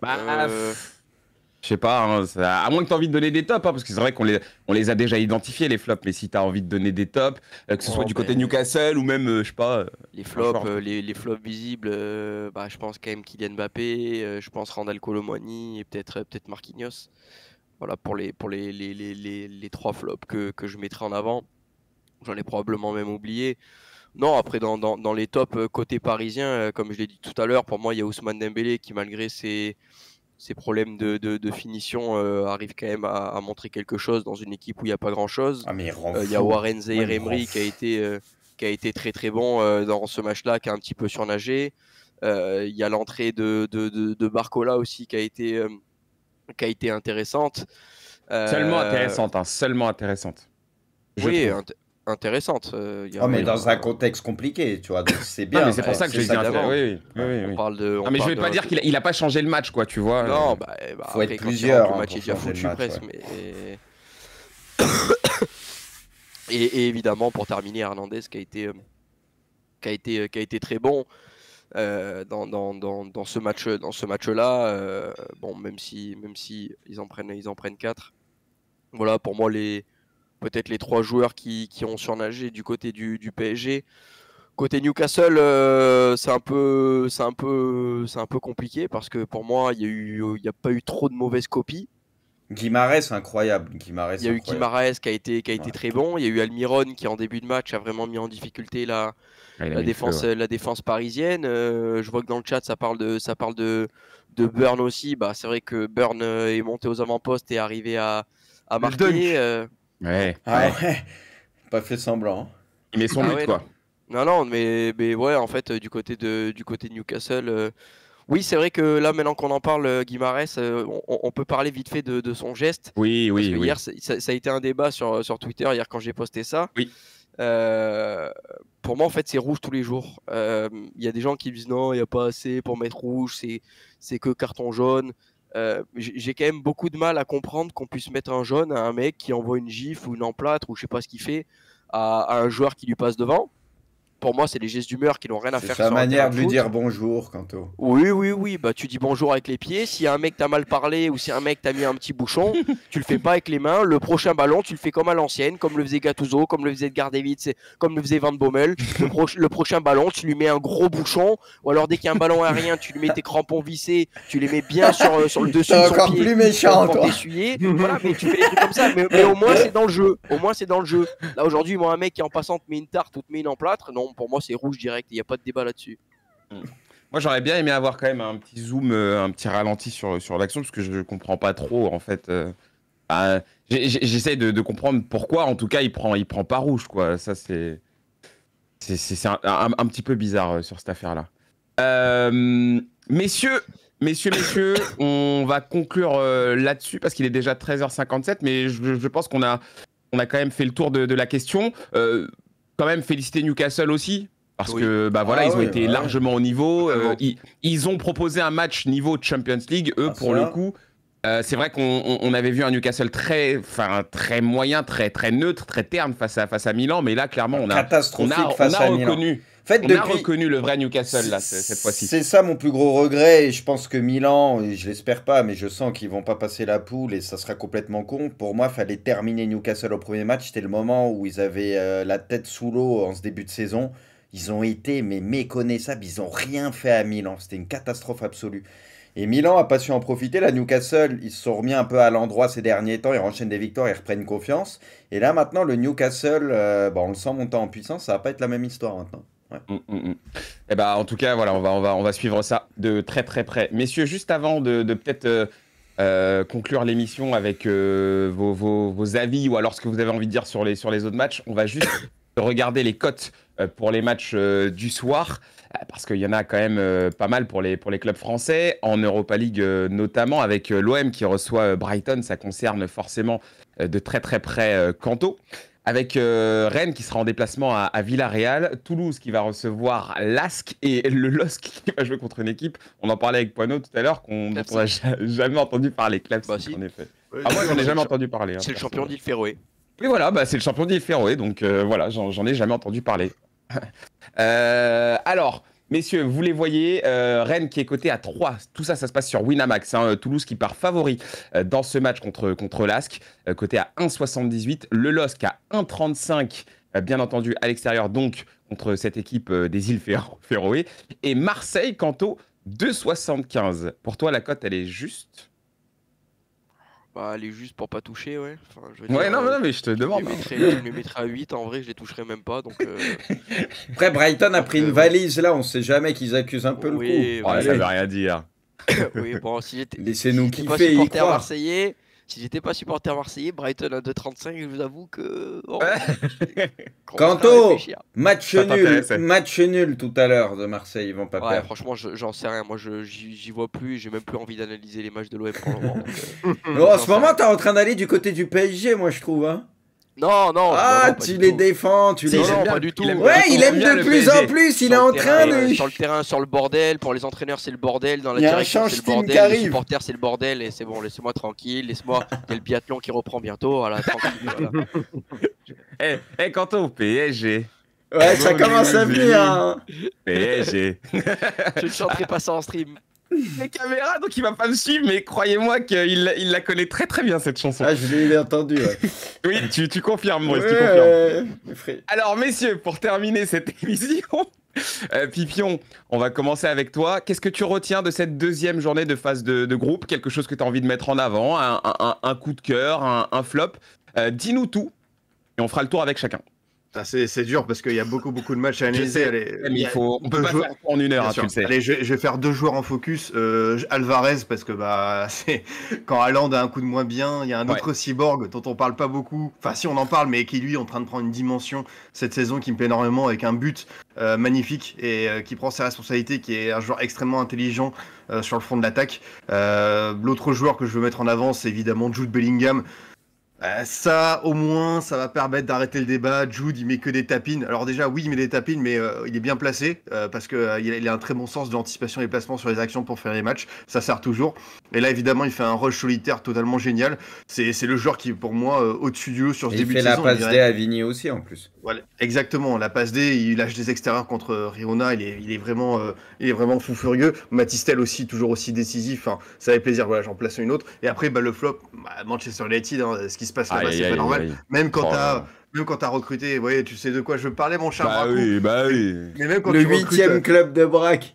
Je sais pas, hein, à moins que tu aies envie de donner des tops, hein, parce que c'est vrai qu'on les a déjà identifiés, les flops, mais si tu as envie de donner des tops, que ce soit du côté de Newcastle ou même, je sais pas... les flops, les flops visibles, je pense quand même Kylian Mbappé, je pense Randal Kolo Muani et peut-être Marquinhos. Voilà, pour les 3 flops que je mettrai en avant. J'en ai probablement même oublié. Non, après, dans les tops côté parisien, comme je l'ai dit tout à l'heure, pour moi, il y a Ousmane Dembélé qui, malgré ses problèmes de finition, arrive quand même à montrer quelque chose dans une équipe où il n'y a pas grand-chose. Ah, mais il y a Warren Zaïre-Emery qui a été très très bon dans ce match-là, qui a un petit peu surnagé. Il y a l'entrée de Barcola aussi qui a été intéressante. Seulement intéressante, hein, seulement intéressante. Oui, intéressante. Mais dans un contexte compliqué, tu vois, donc c'est bien. Mais c'est pour ça que je dis intéressant. Oui. On parle de. Mais je vais pas dire qu'il a pas changé le match, quoi, tu vois. Non, faut être plusieurs. Le match est déjà foutu presque, mais. Et évidemment, pour terminer, Hernandez qui a été très bon dans ce match-là. Bon, même si ils en prennent 4. Voilà, pour moi, peut-être les 3 joueurs qui ont surnagé du côté du PSG. Côté Newcastle, c'est un peu compliqué parce que pour moi, il n'y a pas eu trop de mauvaises copies. Guimarães, incroyable. Il y a eu Guimarães qui a été très bon. Il y a eu Almiron qui, en début de match, a vraiment mis en difficulté la défense parisienne. Je vois que dans le chat, ça parle de Burn aussi. C'est vrai que Burn est monté aux avant-postes et est arrivé à marquer. Ouais. Pas fait semblant. Il met son but, quoi. Non, mais ouais, en fait, du côté de Newcastle, oui, c'est vrai que là, maintenant qu'on en parle, Guimarães, on peut parler vite fait de son geste. Oui. Hier, ça a été un débat sur Twitter, hier, quand j'ai posté ça. Oui. Pour moi, en fait, c'est rouge tous les jours. Il y a des gens qui disent non, il n'y a pas assez pour mettre rouge, c'est que carton jaune. J'ai quand même beaucoup de mal à comprendre qu'on puisse mettre un jaune à un mec qui envoie une gifle ou une emplâtre ou je sais pas ce qu'il fait à un joueur qui lui passe devant. Pour moi, c'est les gestes d'humeur qui n'ont rien à faire. C'est sa manière de lui dire bonjour, Kanto. Oui. Tu dis bonjour avec les pieds. Si un mec t'a mal parlé ou si un mec t'a mis un petit bouchon, tu le fais pas avec les mains. Le prochain ballon, tu le fais comme à l'ancienne, comme le faisait Gattuso, comme le faisait Edgar Davids, comme le faisait Van Bommel. Le prochain ballon, tu lui mets un gros bouchon. Ou alors, dès qu'il y a un ballon aérien, tu lui mets tes crampons vissés, tu les mets bien sur le dessus de son pied. C'est encore plus méchant, toi. Voilà, mais tu fais des trucs comme ça. Mais au moins, c'est dans le jeu. Là, aujourd'hui, moi, un mec qui en passant te met une tarte ou te met une emplâtre, non, pour moi, c'est rouge direct. Il n'y a pas de débat là-dessus. Moi, j'aurais bien aimé avoir quand même un petit zoom, un petit ralenti sur l'action, parce que je ne comprends pas trop, en fait. J'essaie de comprendre pourquoi, en tout cas, il prend pas rouge, quoi. Ça, c'est un petit peu bizarre sur cette affaire-là. Messieurs, on va conclure là-dessus, parce qu'il est déjà 13h57, mais je pense qu'on a quand même fait le tour de la question. Quand même, féliciter Newcastle aussi. Parce que ils ont été largement au niveau. Ils ont proposé un match niveau Champions League. Eux, pour le coup, c'est vrai qu'on avait vu un Newcastle très moyen, très neutre, très terne face à Milan. Mais là, clairement, on a reconnu. En fait, on a reconnu le vrai Newcastle là, cette fois-ci. C'est ça mon plus gros regret. Et je pense que Milan, et je l'espère pas, mais je sens qu'ils vont pas passer la poule et ça sera complètement con. Pour moi, il fallait terminer Newcastle au premier match. C'était le moment où ils avaient la tête sous l'eau en ce début de saison. Ils ont été méconnaissables, ils n'ont rien fait à Milan, c'était une catastrophe absolue. Et Milan n'a pas su en profiter, la Newcastle, ils se sont remis un peu à l'endroit ces derniers temps, ils enchaînent des victoires, ils reprennent confiance. Et là maintenant, le Newcastle, on le sent monter en puissance, ça va pas être la même histoire maintenant. Ouais. Et en tout cas, voilà, on va suivre ça de très très près. Messieurs, juste avant de peut-être conclure l'émission avec vos avis ou alors ce que vous avez envie de dire sur les autres matchs, on va juste regarder les cotes pour les matchs du soir, parce qu'il y en a quand même pas mal pour les clubs français, en Europa League notamment, avec l'OM qui reçoit Brighton, ça concerne forcément de très très près Kanto, avec Rennes qui sera en déplacement à Villarreal, Toulouse qui va recevoir l'ASC et le LOSC qui va jouer contre une équipe, on en parlait avec Poineau tout à l'heure, dont on n'a jamais entendu parler, Si. En effet. Moi j'en ai jamais entendu parler. C'est le champion d'Île Féroé. Oui, voilà, c'est le champion d'Île Féroé, donc voilà, j'en ai jamais entendu parler. Alors, Messieurs, vous les voyez, Rennes qui est coté à 3. Tout ça, ça se passe sur Winamax. Hein. Toulouse qui part favori dans ce match contre l'ASC, coté à 1,78. Le LOSC à 1,35, bien entendu, à l'extérieur, donc contre cette équipe des îles Féroé. Et Marseille, quant au 2,75. Pour toi, la cote, elle est juste? Bah, elle est juste pour pas toucher, ouais. Enfin, je veux Ouais, dire, non, mais je te demande. je me mettrais à 8, en vrai, je les toucherais même pas. Donc, Après, Brighton a pris une valise, là, on sait jamais qu'ils accusent un peu le coup. oui, Ouais, ça veut rien dire. oui, bon, si j'étais Laissez-nous pas kiffer, y supporter croire. marseillais, si j'étais pas supporter marseillais, Brighton à 2,35, je vous avoue que. Bon, Ouais. Quanto, réfléchir. Ça t'intéressait. match nul tout à l'heure de Marseille, ils vont pas Ouais, perdre. franchement, j'en sais rien. Moi, j'y vois plus. J'ai même plus envie d'analyser les matchs de l'OM pour le moment. Oh, en ce moment, t'es en train d'aller du côté du PSG, moi, je trouve. Hein. Non, non. Ah, non, pas tu du les tout. défends, tu les... Non, non, bien, pas du tout. Ouais, il aime bien de le plus en PSG. plus, il est Sur en le train terrain, de... sur le terrain, sur le bordel. Pour les entraîneurs, c'est le bordel. Dans la Il y a un direction, c'est le change-team bordel. qui arrive. Les supporters, c'est le bordel. Et c'est bon, laissez-moi tranquille. Laisse-moi. Il y a le biathlon qui reprend bientôt. Voilà, tranquille. Voilà. Quentin, PSG. Ouais, ça commence à venir. Hein. PSG. Je ne chanterai pas ça en stream. Les caméras, donc il va pas me suivre, mais croyez-moi qu'il la connaît très très bien cette chanson. Ah, je l'ai entendu. Ouais. Oui, tu confirmes, Maurice, tu Ouais, confirmes. Alors, messieurs, pour terminer cette émission, Pipion, on va commencer avec toi. Qu'est-ce que tu retiens de cette deuxième journée de phase de groupe? Quelque chose que tu as envie de mettre en avant? Un coup de cœur, un flop? Dis-nous tout et on fera le tour avec chacun. C'est dur parce qu'il y a beaucoup de matchs à analyser. Allez, Mais on peut pas faire tout en une heure, hein, tu le sais. Allez, je vais faire 2 joueurs en focus. Alvarez, parce que c'est quand Haaland a un coup de moins bien, il y a un autre cyborg dont on parle pas beaucoup. Enfin, si on en parle, mais qui lui est en train de prendre une dimension cette saison qui me plaît énormément avec un but magnifique et qui prend ses responsabilités, qui est un joueur extrêmement intelligent sur le front de l'attaque. L'autre joueur que je veux mettre en avant, c'est évidemment Jude Bellingham. Ça, au moins, ça va permettre d'arrêter le débat. Jude, il met que des tapines. Alors déjà, oui, il met des tapines, mais il est bien placé parce qu'il a un très bon sens de l'anticipation des placements sur les actions pour faire les matchs. Ça sert toujours. Et là, évidemment, il fait un rush solitaire totalement génial. C'est le joueur qui, pour moi, au-dessus du lot sur ce début de saison. Il fait la passe D à Vigny aussi, en plus. Voilà, exactement. La passe D, il lâche des extérieurs contre Riona. Il est vraiment fou furieux. Matistel aussi, toujours aussi décisif. Enfin, ça fait plaisir. Voilà, j'en place une autre. Et après, le flop, Manchester United, hein, ce qui se passe là-bas, c'est pas normal. Même quand t'as recruté, vous voyez, tu sais de quoi je parlais, mon cher Braco. Bah oui. Mais même quand le tu 8e club de Braque.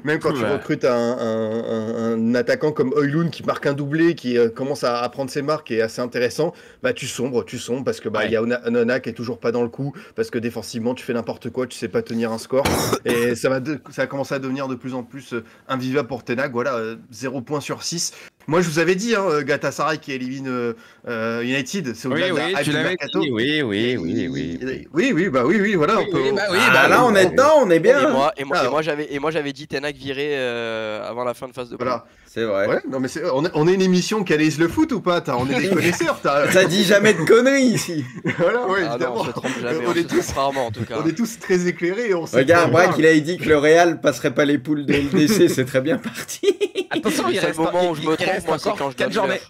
Même quand tu recrutes un attaquant comme Højlund qui marque un doublé, qui commence à prendre ses marques et est assez intéressant, bah tu sombres parce que il y a Onana qui est toujours pas dans le coup, parce que défensivement tu fais n'importe quoi, tu sais pas tenir un score et ça va commencer à devenir de plus en plus invivable pour Ten Hag. Voilà, 0 points sur 6. Moi je vous avais dit, Galatasaray qui élimine United, c'est au-delà de la hype du mercato. Oui, voilà. Là on est dedans, on est bien. Et moi j'avais dit Ten Hag viré avant la fin de phase de poule. Voilà. C'est vrai. Ouais, non mais on est une émission qui analyse le foot ou pas? On est des connaisseurs. Ça dit jamais de conneries ici. Voilà, ouais, évidemment. Non, on se trompe jamais, on se trompe rarement en tout cas. On est tous très éclairés. Et on regarde, Braque, il a dit que le Real passerait pas les poules de LDC, c'est très bien parti. Attention, il reste le moment où je me trompe, moi, c'est quand je 4 journées.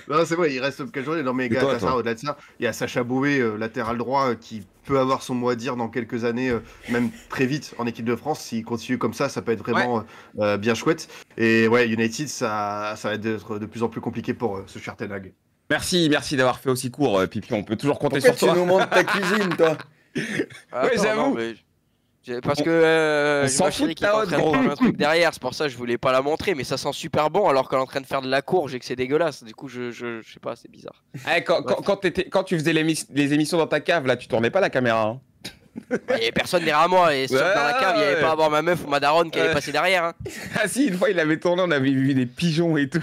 Non, c'est vrai, il reste 4 journées. Non, mais gars, au-delà de ça, il y a Sacha Boé, latéral droit, qui peut avoir son mot à dire dans quelques années, même très vite en équipe de France. S'il continue comme ça peut être vraiment bien chouette. Et ouais, United, ça va être de plus en plus compliqué pour ce cher Ten Hag. Merci d'avoir fait aussi court, Pipi. On peut toujours compter sur toi. Tu nous montres ta cuisine, toi. Ouais, j'avoue. Parce que ma chérie qui est en train de prendre un truc derrière, c'est pour ça que je voulais pas la montrer, mais ça sent super bon alors qu'elle est en train de faire de la courge et que c'est dégueulasse. Du coup, je sais pas, c'est bizarre. Quand tu faisais les émissions dans ta cave, là, tu tournais pas la caméra. Hein. Il y avait personne derrière moi et dans la cave, il n'y avait pas à voir ma meuf ou ma daronne qui allait passer derrière. Hein. Ah si, une fois il avait tourné, on avait vu des pigeons et tout.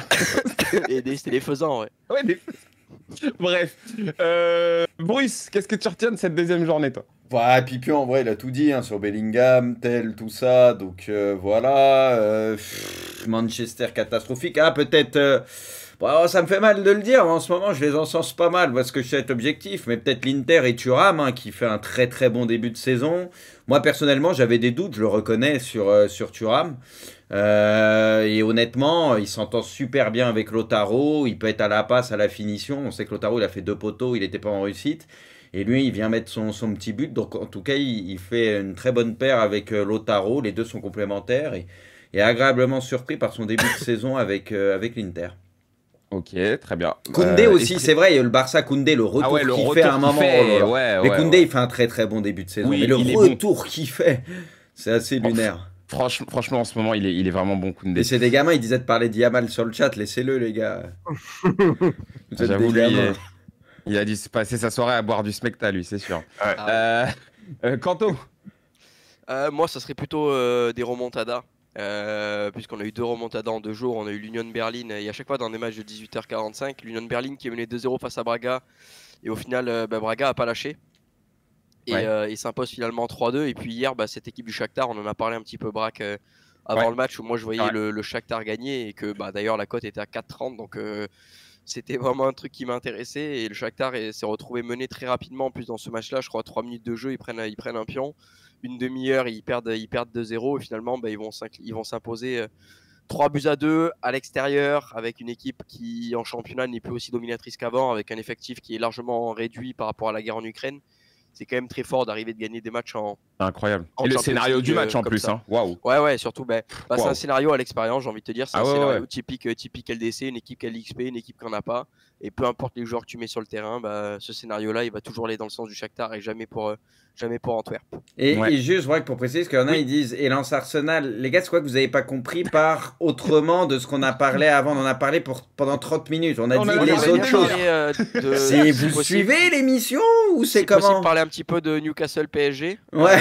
C'était des faisans, ouais. Ouais, des faisans. Bref. Bruce, qu'est-ce que tu retiens de cette deuxième journée, toi? Ouais, Pipion, en vrai, il a tout dit sur Bellingham, tout ça. Donc voilà. Manchester catastrophique. Ah, peut-être. Ça me fait mal de le dire, mais en ce moment, je les encense pas mal parce que je sais être objectif. Mais peut-être l'Inter et Thuram, qui fait un très très bon début de saison. Moi, personnellement, j'avais des doutes, je le reconnais, sur Thuram. Et honnêtement, il s'entend super bien avec Lautaro. Il peut être à la passe, à la finition. On sait que Lautaro, il a fait 2 poteaux, il n'était pas en réussite. Et lui, il vient mettre son petit but. Donc, en tout cas, il fait une très bonne paire avec Lautaro. Les deux sont complémentaires. Et agréablement surpris par son début de saison avec l'Inter. Ok, très bien. Koundé aussi, c'est vrai, il y a le Barça Koundé, le retour qu'il fait à un moment. Mais Koundé, il fait un très très bon début de saison. Oui, mais le retour qu'il fait, c'est assez lunaire. Franchement, en ce moment, il est vraiment bon, Koundé. Et c'est des gamins, ils disaient de parler de Yamal sur le chat, laissez-le, les gars. J'avoue, lui, il a dû se passer sa soirée à boire du smecta, lui, c'est sûr. Ouais. Kanto moi, ça serait plutôt des remontadas. Puisqu'on a eu 2 remontadas en 2 jours, on a eu l'Union Berlin et à chaque fois dans des matchs de 18h45, l'Union Berlin qui est mené 2-0 face à Braga et au final Braga a pas lâché et il s'impose finalement 3-2 et puis hier cette équipe du Shakhtar, on en a parlé un petit peu Braque avant le match où moi je voyais le Shakhtar gagner et que d'ailleurs la cote était à 4,30 donc c'était vraiment un truc qui m'intéressait et le Shakhtar s'est retrouvé mené très rapidement en plus dans ce match là, je crois 3 minutes de jeu ils prennent un pion. Une demi-heure, ils perdent 2-0 et finalement ils vont s'imposer 3-2 à l'extérieur avec une équipe qui en championnat n'est plus aussi dominatrice qu'avant, avec un effectif qui est largement réduit par rapport à la guerre en Ukraine. C'est quand même très fort d'arriver de gagner des matchs incroyable. Et le scénario du match en plus, hein. Waouh. Ouais, surtout, c'est un scénario à l'expérience, j'ai envie de te dire. C'est un scénario typique LDC, une équipe qui a l'XP, une équipe qui n'en a pas. Et peu importe les joueurs que tu mets sur le terrain, ce scénario-là, il va toujours aller dans le sens du Shakhtar et jamais pour Antwerp. Et juste, vrai, pour préciser, parce qu'il y en a, ils disent, et Lens Arsenal, les gars, c'est quoi que vous n'avez pas compris par autrement de ce qu'on a parlé avant? On en a parlé pendant 30 minutes. On a dit les autres choses. Vous suivez l'émission ou c'est comment? C'est possible de parler un petit peu de Newcastle PSG. Ouais,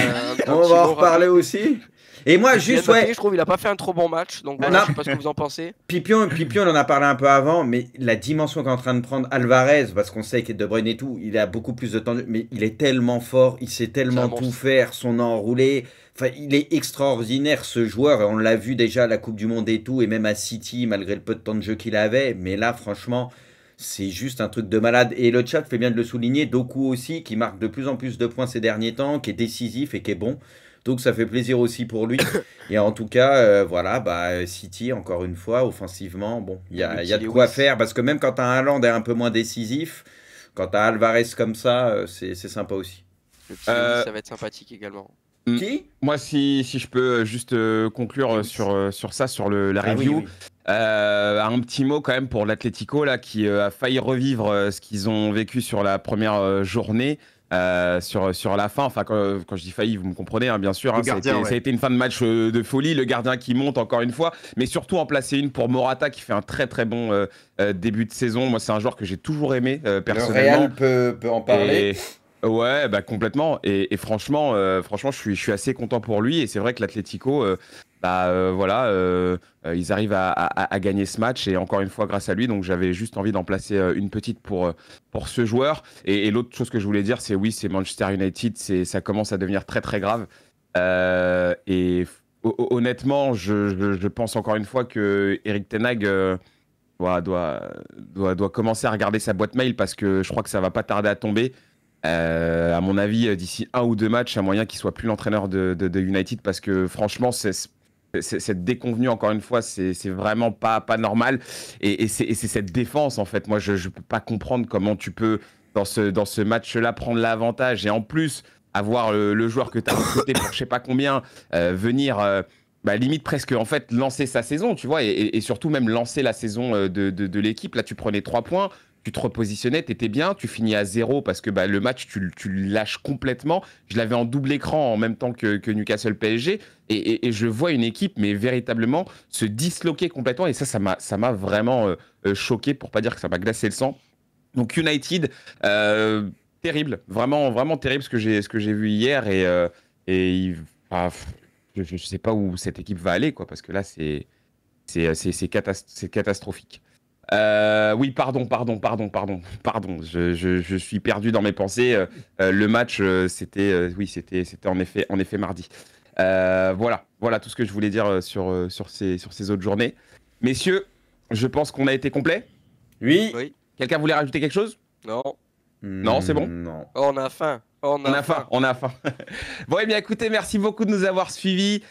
on va en reparler aussi. Et moi, juste, je trouve qu'il a pas fait un trop bon match, donc voilà, je sais pas ce que vous en pensez. Pipion, on en a parlé un peu avant, mais la dimension qu'est en train de prendre Alvarez, parce qu'on sait qu'il est De Bruyne et tout, il a beaucoup plus de temps, mais il est tellement fort, il sait tellement tout faire, son enroulé. Enfin, il est extraordinaire ce joueur, et on l'a vu déjà à la Coupe du Monde et tout, et même à City, malgré le peu de temps de jeu qu'il avait. Mais là, franchement, c'est juste un truc de malade. Et le chat fait bien de le souligner, Doku aussi, qui marque de plus en plus de points ces derniers temps, qui est décisif et qui est bon. Donc ça fait plaisir aussi pour lui. Et en tout cas, City, encore une fois, offensivement, bon, il y a de quoi faire. Parce que même quand tu as un Haaland est un peu moins décisif, quand tu as Alvarez comme ça, c'est sympa aussi. Le petit Lewis, ça va être sympathique également. Qui? Moi, si je peux juste conclure sur ça, sur la review. Oui. Un petit mot quand même pour l'Atlético là, qui a failli revivre ce qu'ils ont vécu sur la première journée. Sur la fin, enfin quand je dis failli, vous me comprenez hein, bien sûr, hein, ça a été une fin de match de folie, le gardien qui monte encore une fois, mais surtout en placer une pour Morata qui fait un très très bon début de saison. Moi c'est un joueur que j'ai toujours aimé personnellement. Le Real peut en parler. Ouais, complètement. Et franchement, je suis assez content pour lui. Et c'est vrai que l'Atlético, ils arrivent à gagner ce match. Et encore une fois, grâce à lui. Donc, j'avais juste envie d'en placer une petite pour ce joueur. Et l'autre chose que je voulais dire, c'est Manchester United, ça commence à devenir très, très grave. Et honnêtement, je pense encore une fois que Erik ten Hag doit commencer à regarder sa boîte mail parce que je crois que ça va pas tarder à tomber. À mon avis, d'ici 1 ou 2 matchs, à moyen qu'il soit plus l'entraîneur de United parce que franchement, cette déconvenue, encore une fois, c'est vraiment pas normal. Et c'est cette défense, en fait. Moi, je peux pas comprendre comment tu peux, dans ce match-là, prendre l'avantage et en plus avoir le joueur que tu as recruté pour je sais pas combien venir. Limite presque en fait lancer sa saison, tu vois, et surtout même lancer la saison de l'équipe. Là, tu prenais 3 points. Tu te repositionnais, tu étais bien, tu finis à 0 parce que le match, tu le lâches complètement. Je l'avais en double écran en même temps que Newcastle PSG et je vois une équipe, mais véritablement, se disloquer complètement et ça m'a vraiment choqué, pour pas dire que ça m'a glacé le sang. Donc United, terrible, vraiment, vraiment terrible ce que j'ai vu hier je sais pas où cette équipe va aller, quoi, parce que là, c'est catastrophique. Oui, pardon. Je suis perdu dans mes pensées. Le match, c'était en effet mardi. Voilà tout ce que je voulais dire sur ces autres journées. Messieurs, je pense qu'on a été complet. Oui. Quelqu'un voulait rajouter quelque chose? Non. Non, c'est bon? Non. Oh, on a faim. On a faim. Bon, eh bien, écoutez, merci beaucoup de nous avoir suivis.